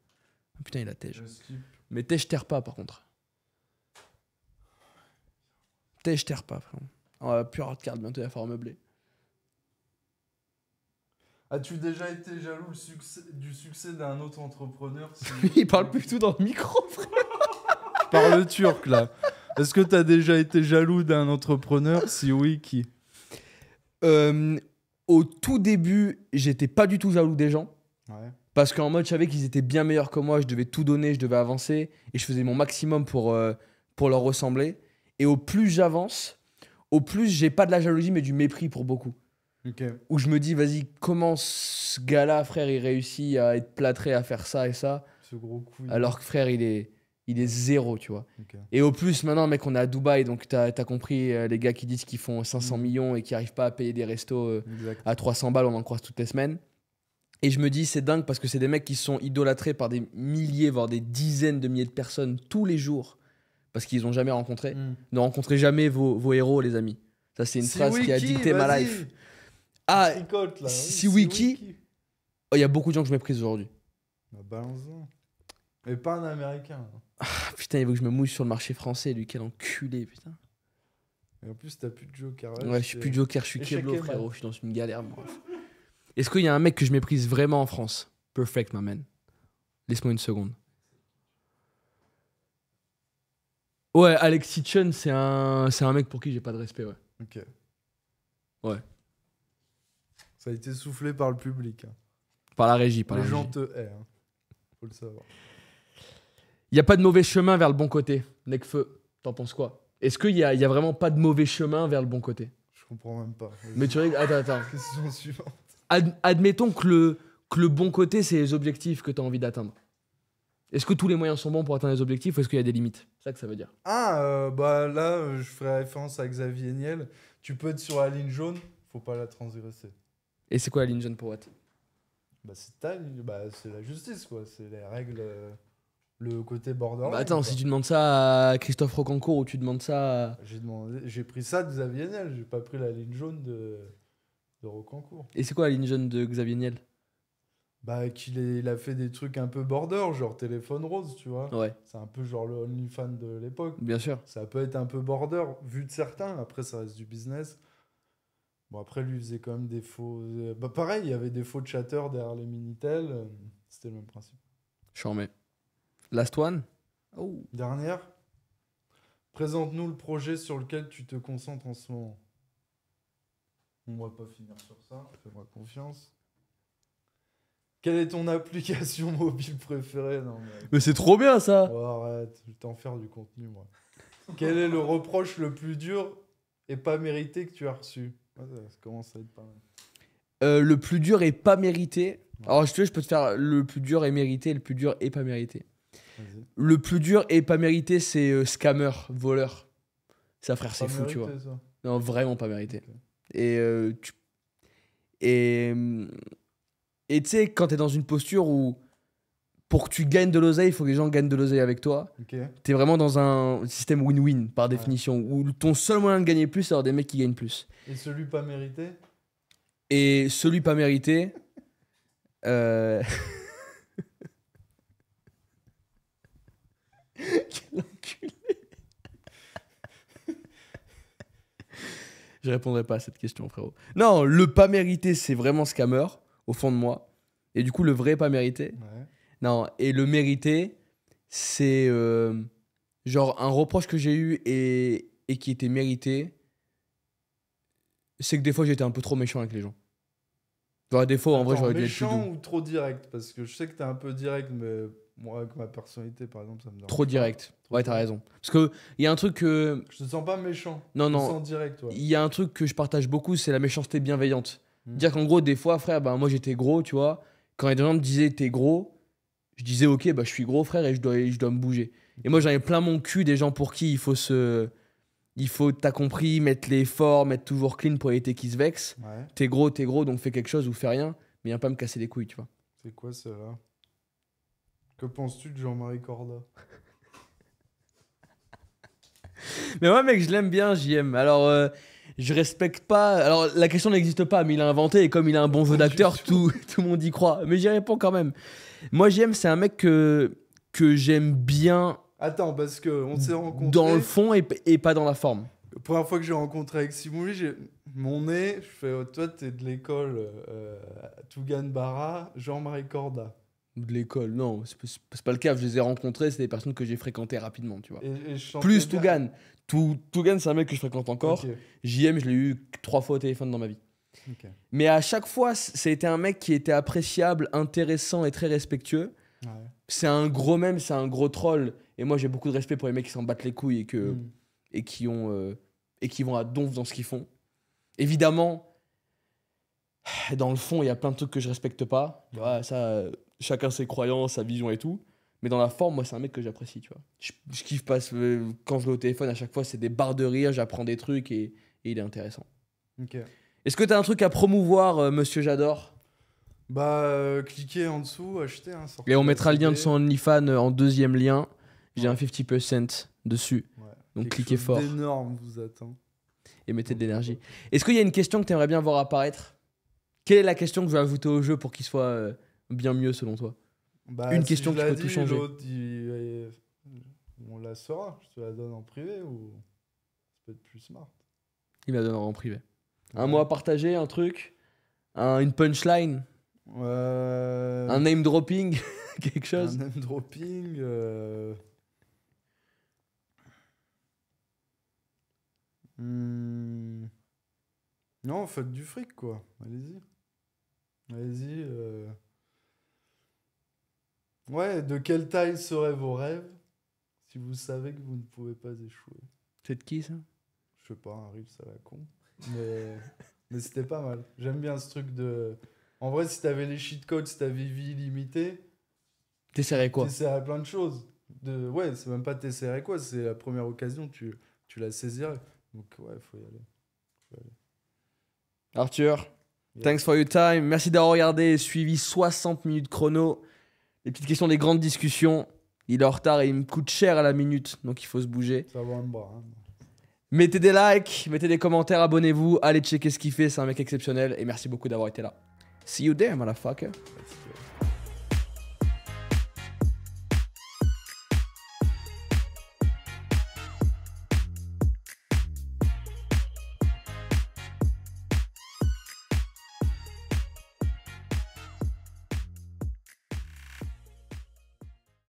Oh, putain, il a tège. Je skip. Mais tège terre pas, par contre. Tège terre pas, frère. On va plus avoir de carte, bientôt il va falloir meubler. As-tu déjà été jaloux du succès d'un autre entrepreneur Il parle plus tout dans le micro, frère. Je parle turc, là. Est-ce que tu as déjà été jaloux d'un entrepreneur? Si oui, qui? Au tout début, j'étais pas du tout jaloux des gens. Ouais. Parce qu'en mode, je savais qu'ils étaient bien meilleurs que moi, je devais tout donner, je devais avancer. Et je faisais mon maximum pour leur ressembler. Et au plus j'avance, au plus, j'ai pas de la jalousie, mais du mépris pour beaucoup. Ok. Où je me dis, vas-y, comment ce gars-là, frère, il réussit à être plâtré, à faire ça et ça, Ce gros couille. alors que frère, il est zéro, tu vois. Ok. Et au plus, maintenant, mec, on est à Dubaï, donc t'as compris, les gars qui disent qu'ils font 500 millions et qui arrivent pas à payer des restos Exact. à 300 balles, on en croise toutes les semaines. Et je me dis, c'est dingue parce que c'est des mecs qui sont idolâtrés par des milliers, voire des dizaines de milliers de personnes tous les jours parce qu'ils ont jamais rencontré. Ne rencontrez jamais vos héros, les amis. Ça, c'est une phrase qui a dicté ma life. Ah, Tricote, là. si Wiki, il y a beaucoup de gens que je méprise aujourd'hui. Bah, balance-en. Mais pas un américain. Ah, putain, il veut que je me mouille sur le marché français, lui, quel enculé, putain. Et en plus, t'as plus de joker. Ouais, je suis plus Joker, je suis échec Keblo, et mat. frérot. Je suis dans une galère, moi. Est-ce qu'il y a un mec que je méprise vraiment en France? Perfect, my man. Laisse-moi une seconde. Ouais, Alexis Chun, c'est un mec pour qui j'ai pas de respect, ouais. Ok. Ouais. Ça a été soufflé par le public. Hein. Par la régie, par la Les gens régie. te haient. Hein. Faut le savoir. Il n'y a pas de mauvais chemin vers le bon côté. Necfeu, t'en penses quoi? Est-ce qu'il y a vraiment pas de mauvais chemin vers le bon côté? Je comprends même pas. Vas-y. Mais tu rigoles, attends. Question suivante. Admettons que le bon côté, c'est les objectifs que tu as envie d'atteindre. Est-ce que tous les moyens sont bons pour atteindre les objectifs ou est-ce qu'il y a des limites? C'est ça que ça veut dire. Bah là, je ferai référence à Xavier Niel. Tu peux être sur la ligne jaune, faut pas la transgresser. Et c'est quoi la ligne jaune pour Watt? Bah c'est ta ligne, bah c'est la justice quoi, c'est les règles, le côté borderline. Bah attends, quoi. si tu demandes ça à Christophe Rocancourt ou tu demandes ça à... J'ai pris ça de Xavier Niel, j'ai pas pris la ligne jaune de Rocancourt. Et c'est quoi la ligne jaune de Xavier Niel? Bah il a fait des trucs un peu border, genre téléphone rose, tu vois. Ouais, C'est un peu genre le OnlyFans de l'époque. bien sûr. Ça peut être un peu border, vu de certains. Après, ça reste du business. Bon, après, lui, il faisait quand même des faux... Bah, pareil, il y avait des faux chatters derrière les Minitel. C'était le même principe. J'en mets. Last one? Oh. Dernière. Présente-nous le projet sur lequel tu te concentres en ce moment. On va pas finir sur ça. Fais-moi confiance. Quelle est ton application mobile préférée? Non, Mais c'est trop bien ça! Oh, arrête, je vais t'en faire du contenu, moi. Quel est le reproche le plus dur et pas mérité que tu as reçu? Ça commence à être pas mal. Le plus dur est pas mérité. Alors, je peux te faire le plus dur est mérité, le plus dur est pas mérité. Vas-y. Le plus dur et pas mérité, c'est scammer, voleur. Ça, frère, c'est Pas fou, tu vois. mérité, ça. Non, vraiment pas mérité. Ok. Et tu sais, quand t'es dans une posture où pour que tu gagnes de l'oseille, il faut que les gens gagnent de l'oseille avec toi. Ok. T'es vraiment dans un système win-win, par définition, où ton seul moyen de gagner plus, c'est d'avoir des mecs qui gagnent plus. Et celui pas mérité? Et celui pas mérité... Quel enculé. Je répondrai pas à cette question, frérot. Non, le pas mérité, c'est vraiment scammer, au fond de moi. Et du coup, le vrai pas mérité... Ouais. Non, et le mérité, c'est genre un reproche que j'ai eu et qui était mérité, c'est que des fois j'étais un peu trop méchant avec les gens. Genre des fois, en vrai, Attends, j'aurais dû être plus méchant doux. ou trop direct? Parce que je sais que t'es un peu direct, mais moi, avec ma personnalité, par exemple, ça me dérange Trop pas. direct. Trop Ouais, t'as direct. raison. Parce que il y a un truc que... Je te sens pas méchant. Non, Je te non. sens direct, toi. Il y a un truc que je partage beaucoup, c'est la méchanceté bienveillante. Mm. Dire qu'en gros, des fois, frère, bah, moi j'étais gros, tu vois. Quand des gens me disaient t'es gros, je disais ok, bah, je suis gros, frère, et je dois me bouger. Et moi, j'en ai plein mon cul des gens pour qui il faut, t'as compris, mettre les forts, mettre toujours clean pour éviter qu'ils se vexent. Ouais. T'es gros, donc fais quelque chose ou fais rien, mais viens pas me casser les couilles, tu vois. C'est quoi, celle-là? Que penses-tu de Jean-Marie Corda? Mais ouais, mec, je l'aime bien, JM. Alors, je respecte pas. Alors, la question n'existe pas, mais il a inventé, et comme il a un bon jeu d'acteur, tout le monde y croit. Mais j'y réponds quand même. Moi, JM, c'est un mec que j'aime bien Attends, parce qu'on s'est rencontrés. dans le fond et pas dans la forme. La première fois que j'ai rencontré avec Simouli, j'ai mon nez, je fais oh, toi, t'es de l'école Tougan Barra, Jean-Marie Corda. De l'école, non, c'est pas le cas. Je les ai rencontrés, c'est des personnes que j'ai fréquentées rapidement, tu vois. Et je chantais Plus bien. Tougan. Tougan, c'est un mec que je fréquente encore. Ok. JM, je l'ai eu 3 fois au téléphone dans ma vie. Ok. Mais à chaque fois, ça a été un mec qui était appréciable, intéressant et très respectueux. Ouais. C'est un gros mème, c'est un gros troll. Et moi, j'ai beaucoup de respect pour les mecs qui s'en battent les couilles et Mm. qui ont et qui vont à donf dans ce qu'ils font. Évidemment, dans le fond, il y a plein de trucs que je respecte pas. Tu vois, ça, chacun ses croyances, sa vision et tout. Mais dans la forme, moi, c'est un mec que j'apprécie, tu vois. Je kiffe pas quand je vais au téléphone, à chaque fois, c'est des barres de rire, j'apprends des trucs et il est intéressant. Ok. Est-ce que t'as un truc à promouvoir, monsieur J'adore? Bah, cliquez en dessous, achetez. Hein, Et on mettra le lien de son OnlyFans en deuxième lien. J'ai un 50% dessus. Ouais. Donc Quelque cliquez chose fort d'énorme vous attend. et mettez de l'énergie. Est-ce qu'il y a une question que t'aimerais bien voir apparaître? Quelle est la question que je vais ajouter au jeu pour qu'il soit bien mieux selon toi? Bah, Une si question je qui l'ai peut tout dit, changer. l'autre, on la saura. Je te la donne en privé ou ça peut être plus smart. Il me la donnera en privé. Un Ouais. mot à partager, un truc, une punchline, un name dropping, quelque chose. Un name dropping. Non, faites du fric, quoi. Allez-y. Allez-y. Ouais, de quelle taille seraient vos rêves si vous savez que vous ne pouvez pas échouer? C'est de qui ça? Je sais pas, un riff, ça la con. Mais c'était pas mal. J'aime bien ce truc de... En vrai, si t'avais les cheat codes, si t'avais vie illimitée, T'essaierais quoi? t'essaierais plein de choses. Ouais, c'est même pas t'essaierais quoi, c'est la première occasion, tu la saisirais. Donc ouais, faut y aller. Arthur, Yes. thanks for your time. Merci d'avoir regardé et suivi 60 minutes chrono. Les petites questions, des grandes discussions. Il est en retard et il me coûte cher à la minute, donc il faut se bouger. Ça va un bras. Hein. Mettez des likes, mettez des commentaires, abonnez-vous, allez checker ce qu'il fait, c'est un mec exceptionnel et merci beaucoup d'avoir été là. See you there, motherfucker.